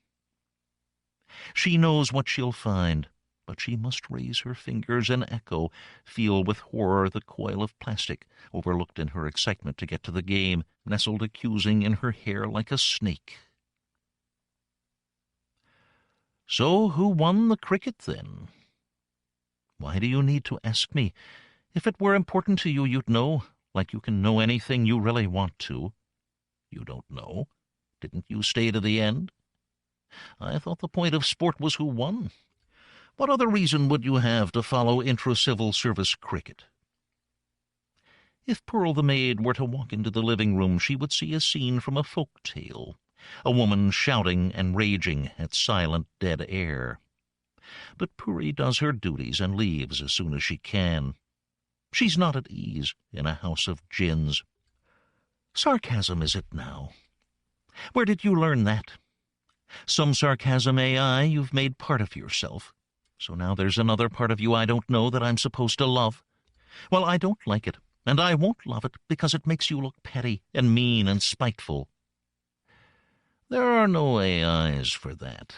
A: She knows what she'll find, but she must raise her fingers and echo, feel with horror the coil of plastic, overlooked in her excitement to get to the game, nestled accusing in her hair like a snake. So who won the cricket, then? Why do you need to ask me? If it were important to you, you'd know, like you can know anything you really want to. You don't know. Didn't you stay to the end? I thought the point of sport was who won. What other reason would you have to follow intra-civil service cricket? If Pearl the maid were to walk into the living room, she would see a scene from a folk tale, a woman shouting and raging at silent dead air. But Puri does her duties and leaves as soon as she can. She's not at ease in a house of djinns. Sarcasm is it now? Where did you learn that? Some sarcasm AI you've made part of yourself. So now there's another part of you I don't know that I'm supposed to love. Well, I don't like it, and I won't love it because it makes you look petty and mean and spiteful. There are no AIs for that.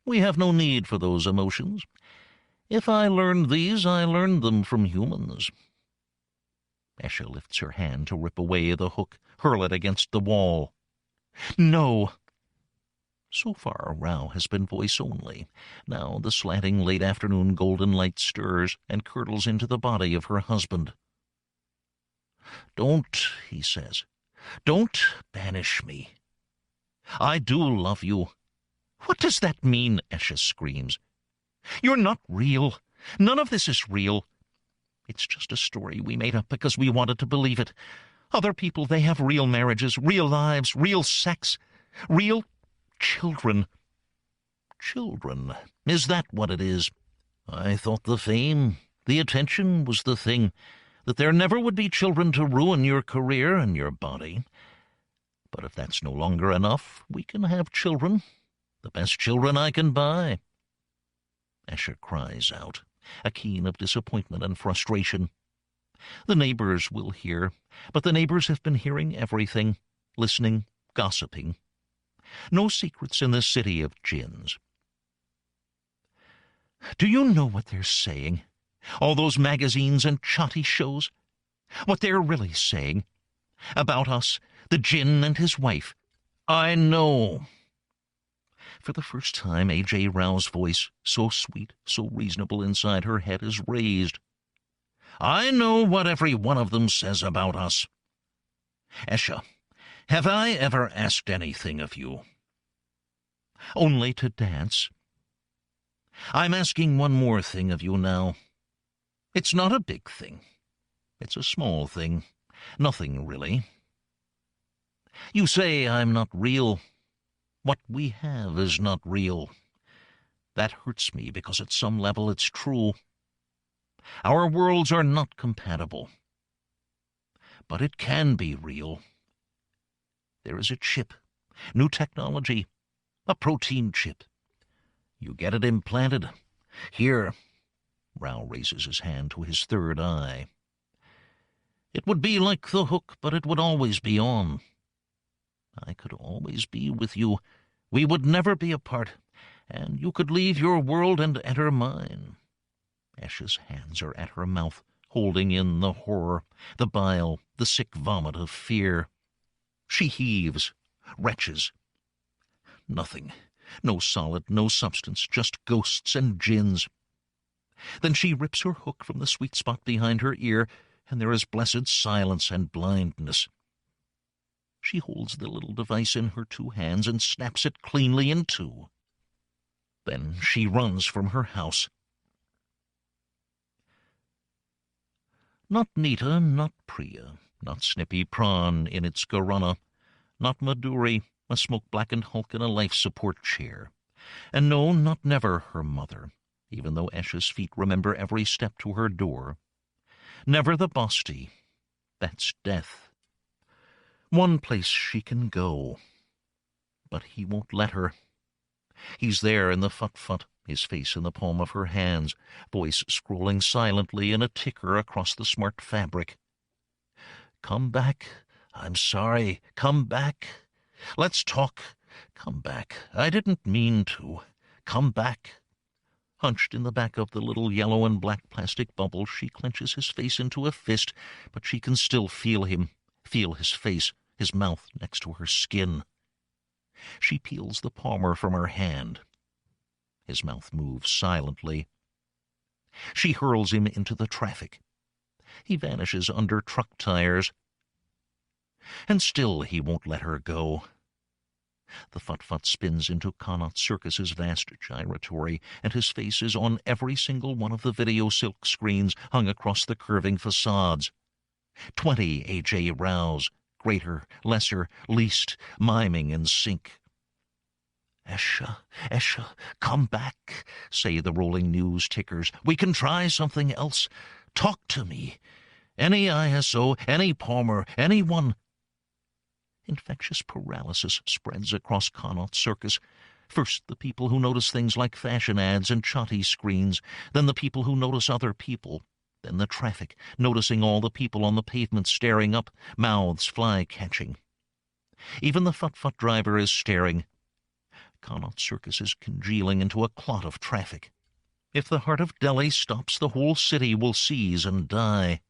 A: We have no need for those emotions. If I learned these, I learned them from humans. Esha lifts her hand to rip away the hook, hurl it against the wall. No! So far, Rao has been voice only. Now the slanting late-afternoon golden light stirs and curdles into the body of her husband. "Don't," he says, "don't banish me. I do love you." "What does that mean?" Esha screams. "You're not real. None of this is real. It's just a story we made up because we wanted to believe it. Other people, they have real marriages, real lives, real sex, real children." "Children? Is that what it is? I thought the fame, the attention was the thing, that there never would be children to ruin your career and your body. But if that's no longer enough, we can have children, the best children I can buy." Esha cries out, a keen of disappointment and frustration. The neighbors will hear, but the neighbors have been hearing everything, listening, gossiping. No secrets in this city of djinns. "Do you know what they're saying? All those magazines and chatty shows? What they're really saying? About us, the djinn and his wife." "I know." For the first time, A.J. Rao's voice, so sweet, so reasonable inside her head, is raised. "I know what every one of them says about us. Esha, have I ever asked anything of you?" "Only to dance." "I'm asking one more thing of you now. It's not a big thing. It's a small thing. Nothing, really. You say I'm not real. What we have is not real. That hurts me because at some level it's true. Our worlds are not compatible. But it can be real. There is a chip, new technology, a protein chip. You get it implanted. Here." Rao raises his hand to his third eye. "It would be like the hook, but it would always be on. I could always be with you. We would never be apart, and you could leave your world and enter mine." Esha's hands are at her mouth, holding in the horror, the bile, the sick vomit of fear. She heaves, retches. Nothing. No solid, no substance, just ghosts and djinns. Then she rips her hook from the sweet spot behind her ear, and there is blessed silence and blindness. She holds the little device in her two hands and snaps it cleanly in two. Then she runs from her house. Not Nita, not Priya, not Snippy Prawn in its Garana, not Maduri, a smoke-blackened hulk in a life-support chair. And no, not never her mother, even though Esha's feet remember every step to her door. Never the Basti. That's death. One place she can go. But he won't let her. He's there in the fut-fut, his face in the palm of her hands, voice scrolling silently in a ticker across the smart fabric. "Come back. I'm sorry. Come back. Let's talk. Come back. I didn't mean to. Come back." Hunched in the back of the little yellow and black plastic bubble, she clenches his face into a fist, but she can still feel him, feel his face, his mouth next to her skin. She peels the palmer from her hand. His mouth moves silently. She hurls him into the traffic. He vanishes under truck tires. And still he won't let her go. The fut-fut spins into Connaught Circus's vast gyratory, and his face is on every single one of the video silk screens hung across the curving facades. 20 A.J. Raos, greater, lesser, least, miming in sync. "Esha, Esha, come back," say the rolling news tickers. "We can try something else. Talk to me. Any ISO, any Palmer, anyone." Infectious paralysis spreads across Connaught Circus. First the people who notice things like fashion ads and chatty screens, then the people who notice other people, then the traffic, noticing all the people on the pavement staring up, mouths fly-catching. Even the fut-fut driver is staring. Connaught Circus is congealing into a clot of traffic. If the heart of Delhi stops, the whole city will seize and die.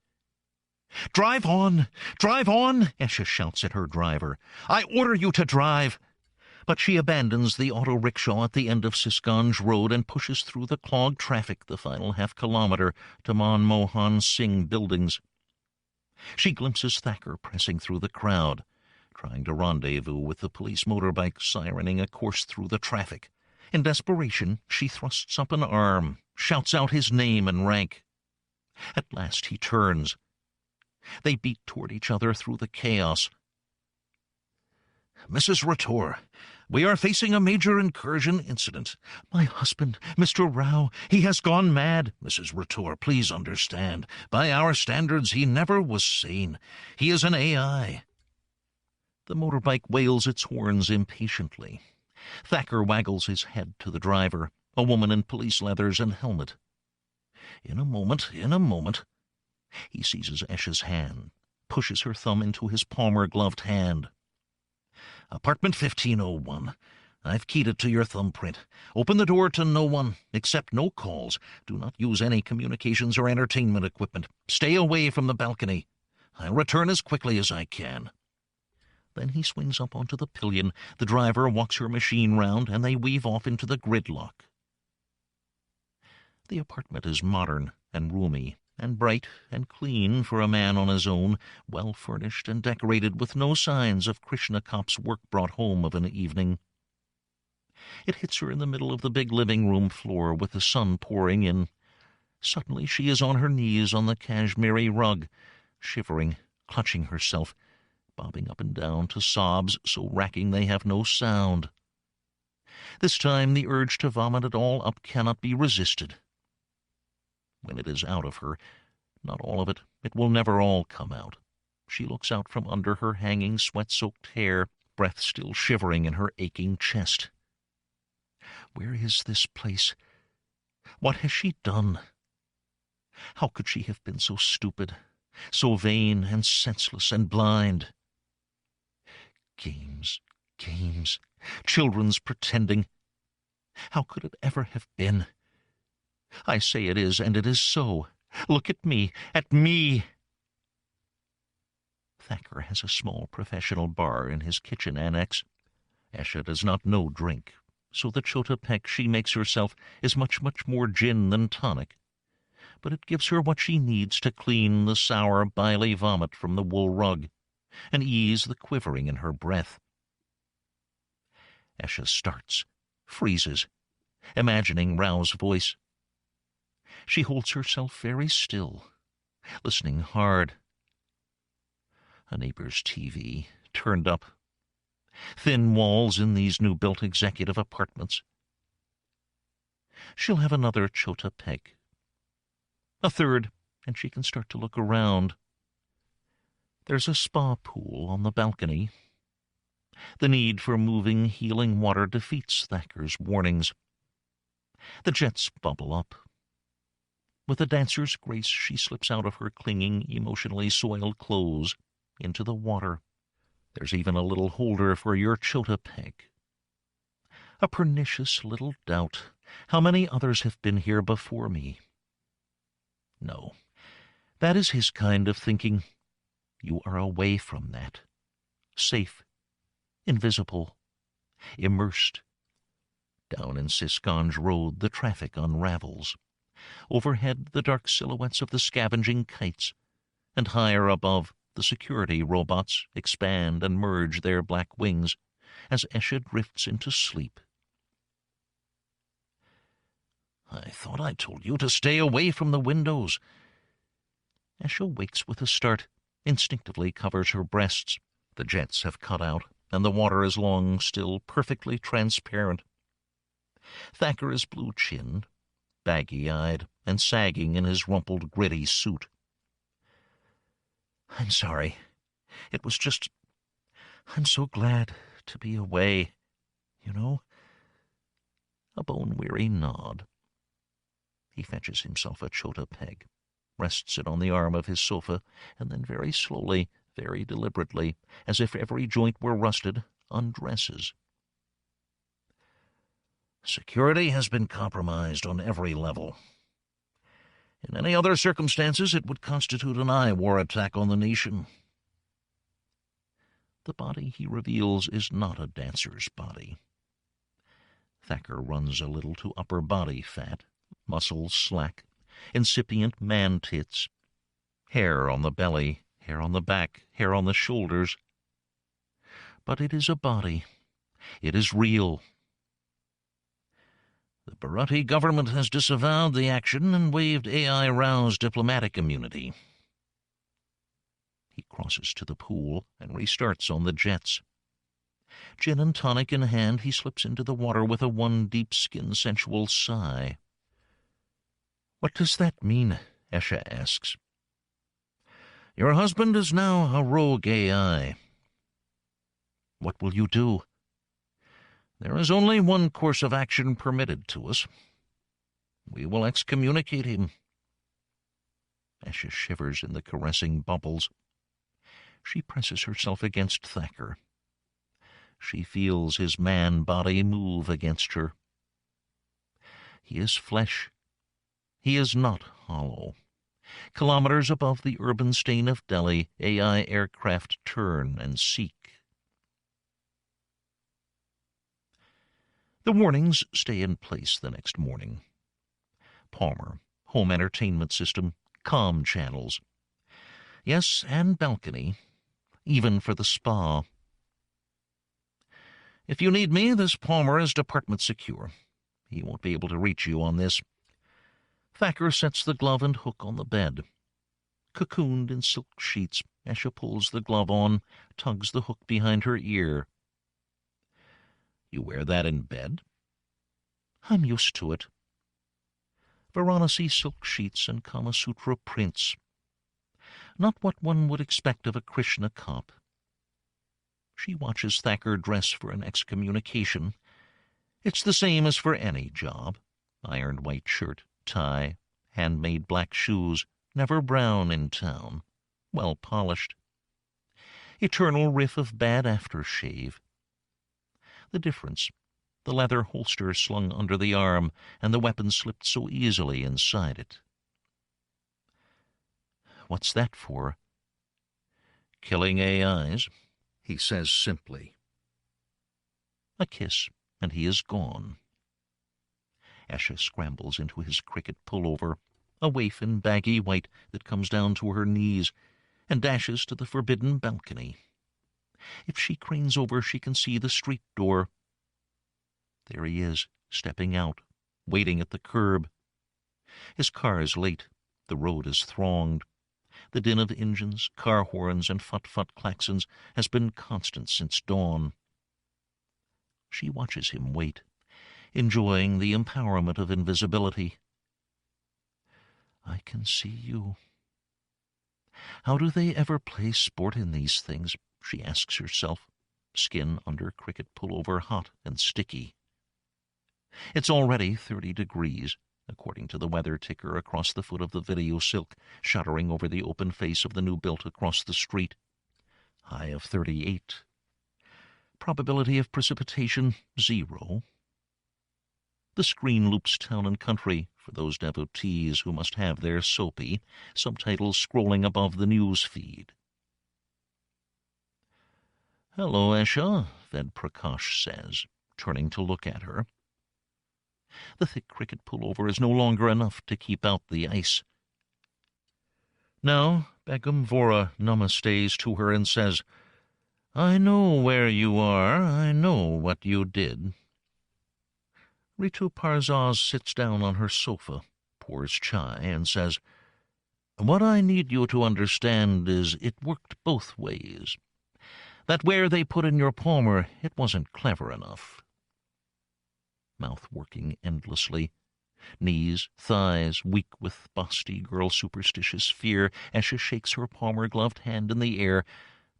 A: "Drive on! Drive on!" Esha shouts at her driver. "I order you to drive!" But she abandons the auto rickshaw at the end of Sisganj Road and pushes through the clogged traffic the final half-kilometre to Manmohan Singh buildings. She glimpses Thacker pressing through the crowd, trying to rendezvous with the police motorbike sirening a course through the traffic. In desperation, she thrusts up an arm, shouts out his name and rank. At last he turns. They beat toward each other through the chaos. "Mrs. Ratour, we are facing a major incursion incident. My husband, Mr. Rao, he has gone mad. Mrs. Ratour, please understand. By our standards, he never was sane. He is an AI. The motorbike wails its horns impatiently. Thacker waggles his head to the driver, a woman in police leathers and helmet. In a moment. He seizes Esha's hand, pushes her thumb into his palmer-gloved hand. "Apartment 1501. I've keyed it to your thumbprint. Open the door to no one. Accept no calls. Do not use any communications or entertainment equipment. Stay away from the balcony. I'll return as quickly as I can." Then he swings up onto the pillion. The driver walks her machine round, and they weave off into the gridlock. The apartment is modern and roomy, and bright and clean for a man on his own, well furnished and decorated with no signs of Krishnakop's work brought home of an evening. It hits her in the middle of the big living-room floor with the sun pouring in. Suddenly she is on her knees on the cashmere rug, shivering, clutching herself, bobbing up and down to sobs so racking they have no sound. This time the urge to vomit it all up cannot be resisted. When it is out of her, not all of it, it will never all come out. She looks out from under her hanging sweat-soaked hair, breath still shivering in her aching chest. Where is this place? What has she done? How could she have been so stupid, so vain and senseless and blind? Games, children's pretending. How could it ever have been? I say it is, and it is so. Look at me, Thacker has a small professional bar in his kitchen annex. Esha does not know drink, so the chota peck she makes herself is much more gin than tonic. But it gives her what she needs to clean the sour, bily vomit from the wool rug, and ease the quivering in her breath. Esha starts, freezes, imagining Rao's voice. She holds herself very still, listening hard. A neighbor's TV, turned up. Thin walls in these new-built executive apartments. She'll have another chota peg. A third, and she can start to look around. There's a spa pool on the balcony. The need for moving, healing water defeats Thacker's warnings. The jets bubble up. With a dancer's grace, she slips out of her clinging, emotionally soiled clothes into the water. There's even a little holder for your chota peg. A pernicious little doubt. How many others have been here before me? No, that is his kind of thinking. You are away from that. Safe, invisible, immersed. Down in Sisganj Road, the traffic unravels. Overhead, the dark silhouettes of the scavenging kites, and higher above, the security robots expand and merge their black wings as Esha drifts into sleep. I thought I told you to stay away from the windows. Esha wakes with a start, instinctively covers her breasts. The jets have cut out, and the water is long, still perfectly transparent. Thacker is blue-chinned, baggy-eyed, and sagging in his rumpled, gritty suit. I'm sorry. It was just... I'm so glad to be away, you know? A bone-weary nod. He fetches himself a chota peg, rests it on the arm of his sofa, and then very slowly, very deliberately, as if every joint were rusted, undresses. Security has been compromised on every level. In any other circumstances, it would constitute an eye war attack on the nation. The body he reveals is not a dancer's body. Thacker runs a little to upper body fat, muscles slack, incipient man tits, hair on the belly, hair on the back, hair on the shoulders. But it is a body. It is real. The Bharati government has disavowed the action and waived AI-roused diplomatic immunity. He crosses to the pool and restarts on the jets. Gin and tonic in hand, he slips into the water with a one deep skin-sensual sigh. "What does that mean?" Esha asks. "Your husband is now a rogue AI." "What will you do?" "There is only one course of action permitted to us. We will excommunicate him." Esha shivers in the caressing bubbles. She presses herself against Thacker. She feels his man-body move against her. He is flesh. He is not hollow. Kilometers above the urban stain of Delhi, AI aircraft turn and seek. The warnings stay in place the next morning. Palmer, home entertainment system, comm channels. Yes, and balcony, even for the spa. "If you need me, this Palmer is department secure. He won't be able to reach you on this." Thacker sets the glove and hook on the bed. Cocooned in silk sheets, Esha pulls the glove on, tugs the hook behind her ear. "You wear that in bed?" "I'm used to it." Varanasi silk sheets and Kama Sutra prints. Not what one would expect of a Krishna cop. She watches Thacker dress for an excommunication. It's the same as for any job. Ironed white shirt, tie, handmade black shoes, never brown in town, well polished. Eternal riff of bad aftershave. The difference, the leather holster slung under the arm, and the weapon slipped so easily inside it. "What's that for?" "Killing AIs," he says simply. A kiss, and he is gone. Esha scrambles into his cricket pullover, a waif in baggy white that comes down to her knees, and dashes to the forbidden balcony. If she cranes over, she can see the street door. There he is, stepping out, waiting at the curb. His car is late. The road is thronged. The din of engines, car horns, and fut-fut klaxons has been constant since dawn. She watches him wait, enjoying the empowerment of invisibility. "I can see you." How do they ever play sport in these things, she asks herself, skin under cricket pullover hot and sticky. It's already 30 degrees, according to the weather ticker across the foot of the video silk, shuddering over the open face of the new built across the street. High of 38. Probability of precipitation, 0. The screen loops town and country for those devotees who must have their soapy, subtitles scrolling above the news feed. "Hello, Esha," Ved Prakash says, turning to look at her. The thick cricket pullover is no longer enough to keep out the ice. Now Begum Vora namastes to her and says, "I know where you are. I know what you did." Ritu Parzaz sits down on her sofa, pours chai, and says, "What I need you to understand is it worked both ways. That where they put in your Palmer, it wasn't clever enough." Mouth working endlessly, knees, thighs weak with busty girl superstitious fear, Esha shakes her Palmer-gloved hand in the air,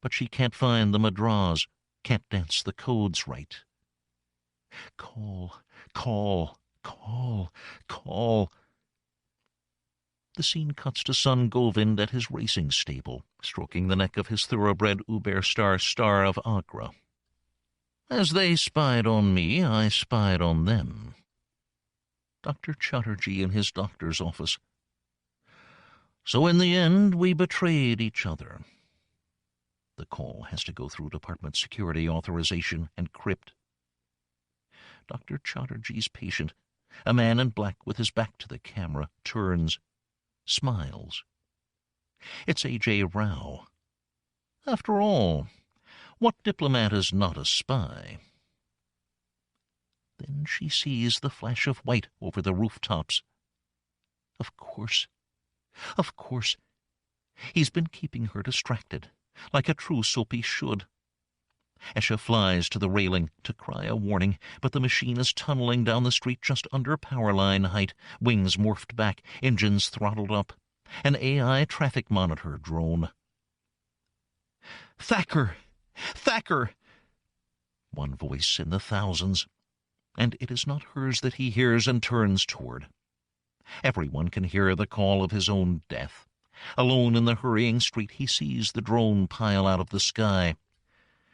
A: but she can't find the madras, can't dance the codes right. Call, call, call, call. The scene cuts to son Govind at his racing stable, stroking the neck of his thoroughbred Uber Star of Agra. "As they spied on me, I spied on them." Dr. Chatterjee in his doctor's office. "So in the end, we betrayed each other." The call has to go through department security authorization and crypt. Dr. Chatterjee's patient, a man in black with his back to the camera, turns, smiles. It's A.J. Rao. After all, what diplomat is not a spy? Then she sees the flash of white over the rooftops. Of course. He's been keeping her distracted, like a true soapy should. Esha flies to the railing to cry a warning, but the machine is tunneling down the street just under power line height, wings morphed back, engines throttled up. An AI traffic monitor drone. Thacker! Thacker! One voice in the thousands, and it is not hers that he hears and turns toward. Everyone can hear the call of his own death. Alone in the hurrying street, he sees the drone pile out of the sky.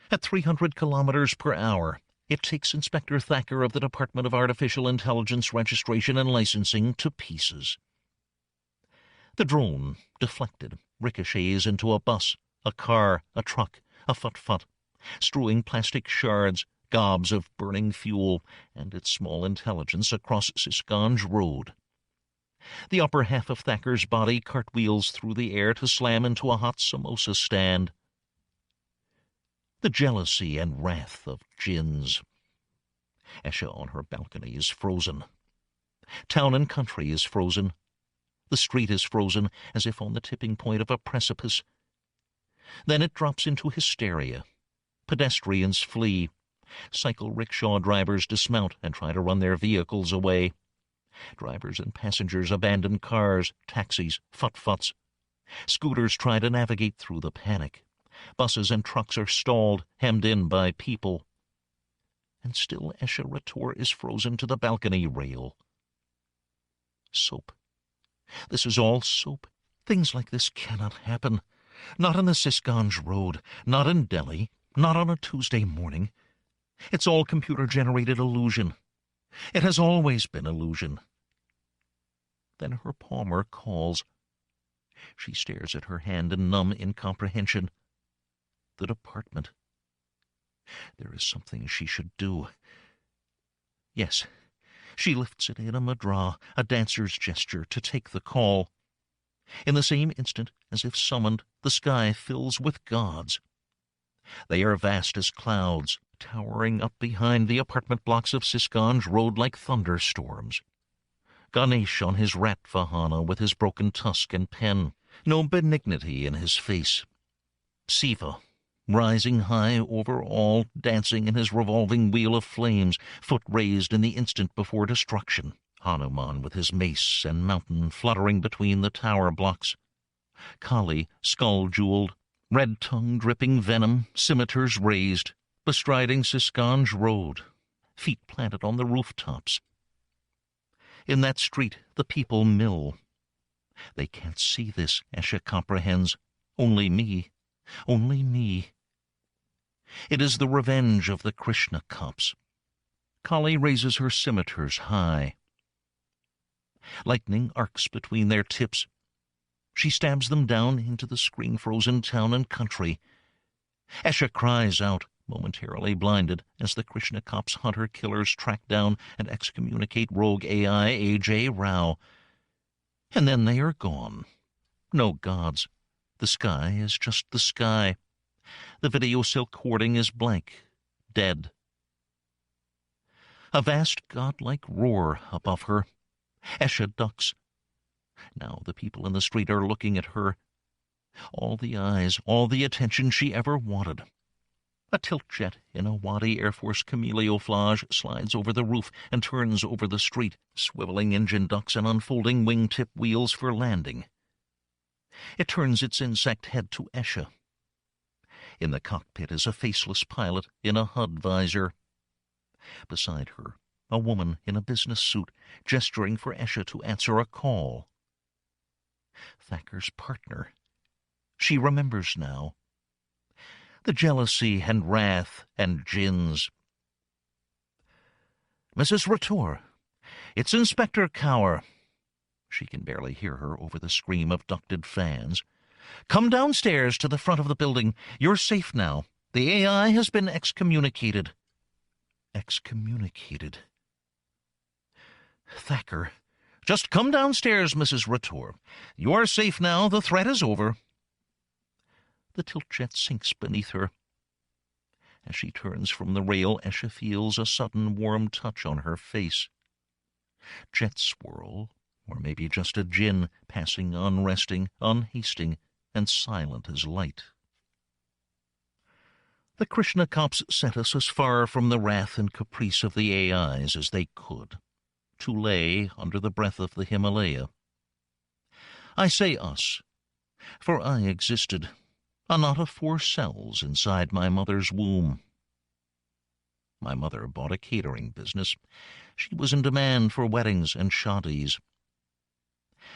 A: At 300 kilometers per hour, it takes Inspector Thacker of the Department of Artificial Intelligence Registration and Licensing to pieces. The drone, deflected, ricochets into a bus, a car, a truck, a fut-fut, strewing plastic shards, gobs of burning fuel, and its small intelligence across Sisganj Road. The upper half of Thacker's body cartwheels through the air to slam into a hot samosa stand. The jealousy and wrath of Djinns. Esha on her balcony is frozen. Town and country is frozen. The street is frozen, as if on the tipping point of a precipice. Then it drops into hysteria. Pedestrians flee. Cycle rickshaw drivers dismount and try to run their vehicles away. Drivers and passengers abandon cars, taxis, fut-futs. Scooters try to navigate through the panic. Buses and trucks are stalled, hemmed in by people. And still Esha Rator is frozen to the balcony rail. Soap. This is all soap. Things like this cannot happen. Not on the Sisganj Road, not in Delhi, not on a Tuesday morning. It's all computer-generated illusion. It has always been illusion. Then her palmer calls. She stares at her hand in numb incomprehension. The department. There is something she should do. Yes, she lifts it in a mudra, a dancer's gesture, to take the call. In the same instant, as if summoned, the sky fills with gods. They are vast as clouds, towering up behind the apartment blocks of Sisganj Road like thunderstorms. Ganesh on his rat vahana with his broken tusk and pen, no benignity in his face. Siva, rising high over all, dancing in his revolving wheel of flames, foot raised in the instant before destruction. Hanuman with his mace and mountain fluttering between the tower blocks. Kali, skull-jeweled, red tongue dripping venom, scimitars raised, bestriding Sisganj Road, feet planted on the rooftops. In that street, the people mill. They can't see this, Esha comprehends. Only me. Only me. It is the revenge of the Krishna cops. Kali raises her scimitars high. Lightning arcs between their tips. She stabs them down into the screen-frozen town and country. Esha cries out, momentarily blinded, as the Krishna cops' hunter-killers track down and excommunicate rogue AI A.J. Rao. And then they are gone. No gods. The sky is just the sky. The video silk hoarding is blank, dead. A vast godlike roar above her. Esha ducks. Now the people in the street are looking at her. All the eyes, all the attention she ever wanted. A tilt jet in a Wadi Air Force camelioplage slides over the roof and turns over the street, swiveling engine ducts and unfolding wingtip wheels for landing. It turns its insect head to Esha. In the cockpit is a faceless pilot in a HUD visor. Beside her, a woman in a business suit, gesturing for Esha to answer a call. Thacker's partner. She remembers now. The jealousy and wrath and Djinns. Mrs. Rator, it's Inspector Cower. She can barely hear her over the scream of ducted fans. Come downstairs to the front of the building. You're safe now. The AI has been excommunicated. Excommunicated. Thacker. Just come downstairs, Mrs. Ratour. You are safe now. The threat is over. The tilt jet sinks beneath her. As she turns from the rail, Esha feels a sudden warm touch on her face. Jet swirl, or maybe just a djinn passing unresting, unhasting, and silent as light. The Krishna cops set us as far from the wrath and caprice of the AIs as they could, to lay under the breath of the Himalaya. I say us, for I existed, a knot of 4 cells inside my mother's womb. My mother bought a catering business. She was in demand for weddings and shadis.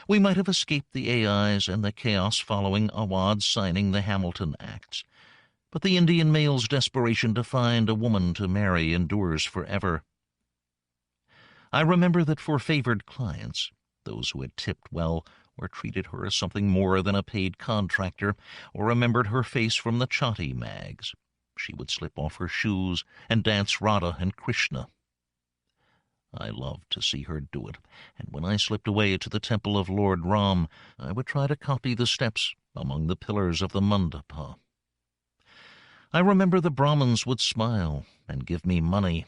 A: We might have escaped the AIs and the chaos following Awad signing the Hamilton Acts, but the Indian male's desperation to find a woman to marry endures forever. I remember that for favored clients, those who had tipped well or treated her as something more than a paid contractor, or remembered her face from the Chatti mags, she would slip off her shoes and dance Radha and Krishna. I loved to see her do it, and when I slipped away to the temple of Lord Ram, I would try to copy the steps among the pillars of the mandapa. I remember the Brahmins would smile and give me money.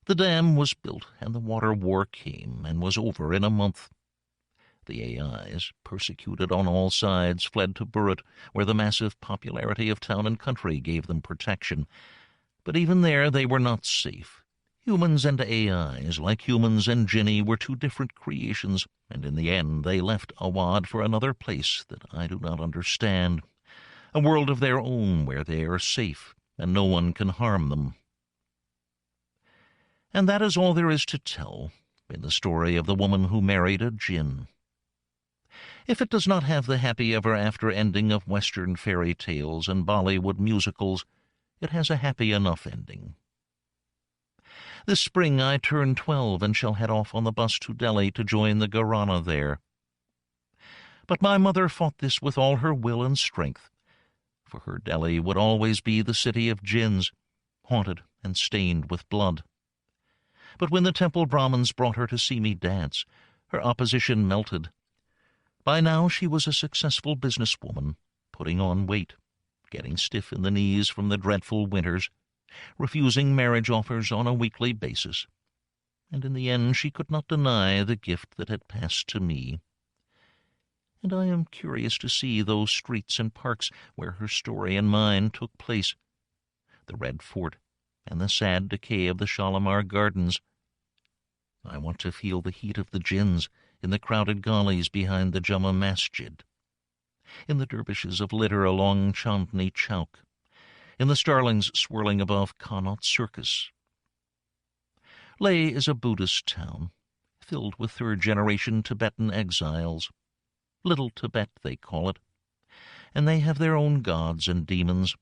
A: The dam was built, and the water war came, and was over in a month. The AIs, persecuted on all sides, fled to Burat, where the massive popularity of town and country gave them protection. But even there they were not safe. Humans and AIs, like humans and Djinni, were 2 different creations, and in the end they left Awad for another place that I do not understand, a world of their own where they are safe and no one can harm them. And that is all there is to tell in the story of the woman who married a djinn. If it does not have the happy ever-after ending of Western fairy tales and Bollywood musicals, it has a happy enough ending. This spring I turn 12 and shall head off on the bus to Delhi to join the Gharana there. But my mother fought this with all her will and strength. For her Delhi would always be the city of djinns, haunted and stained with blood. But when the temple Brahmins brought her to see me dance, her opposition melted. By now she was a successful businesswoman, putting on weight, getting stiff in the knees from the dreadful winters, refusing marriage offers on a weekly basis. And in the end she could not deny the gift that had passed to me. And I am curious to see those streets and parks where her story and mine took place, the Red Fort and the sad decay of the Shalimar Gardens. I want to feel the heat of the djinns in the crowded gullies behind the Jama Masjid, in the dervishes of litter along Chandni Chowk, in the starlings swirling above Connaught Circus. Leh is a Buddhist town, filled with 3rd-generation Tibetan exiles. Little Tibet, they call it, and they have their own gods and demons.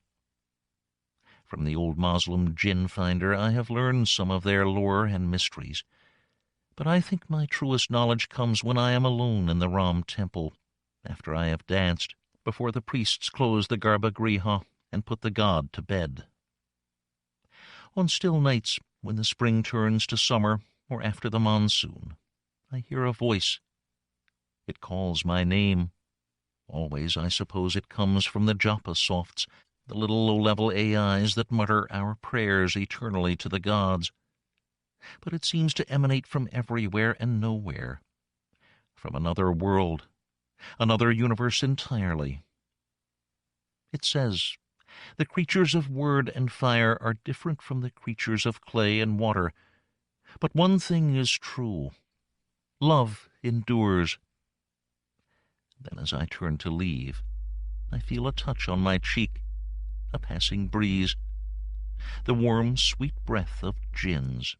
A: From the old Moslem Djinn finder I have learned some of their lore and mysteries, but I think my truest knowledge comes when I am alone in the Ram temple, after I have danced, before the priests close the Garbhagriha and put the god to bed. On still nights, when the spring turns to summer or after the monsoon, I hear a voice. It calls my name. Always, I suppose, it comes from the japa softs, the little low-level AIs that mutter our prayers eternally to the gods. But it seems to emanate from everywhere and nowhere, from another world, another universe entirely. It says, the creatures of word and fire are different from the creatures of clay and water, but one thing is true. Love endures. Then as I turn to leave, I feel a touch on my cheek, a passing breeze, the warm, sweet breath of djinns.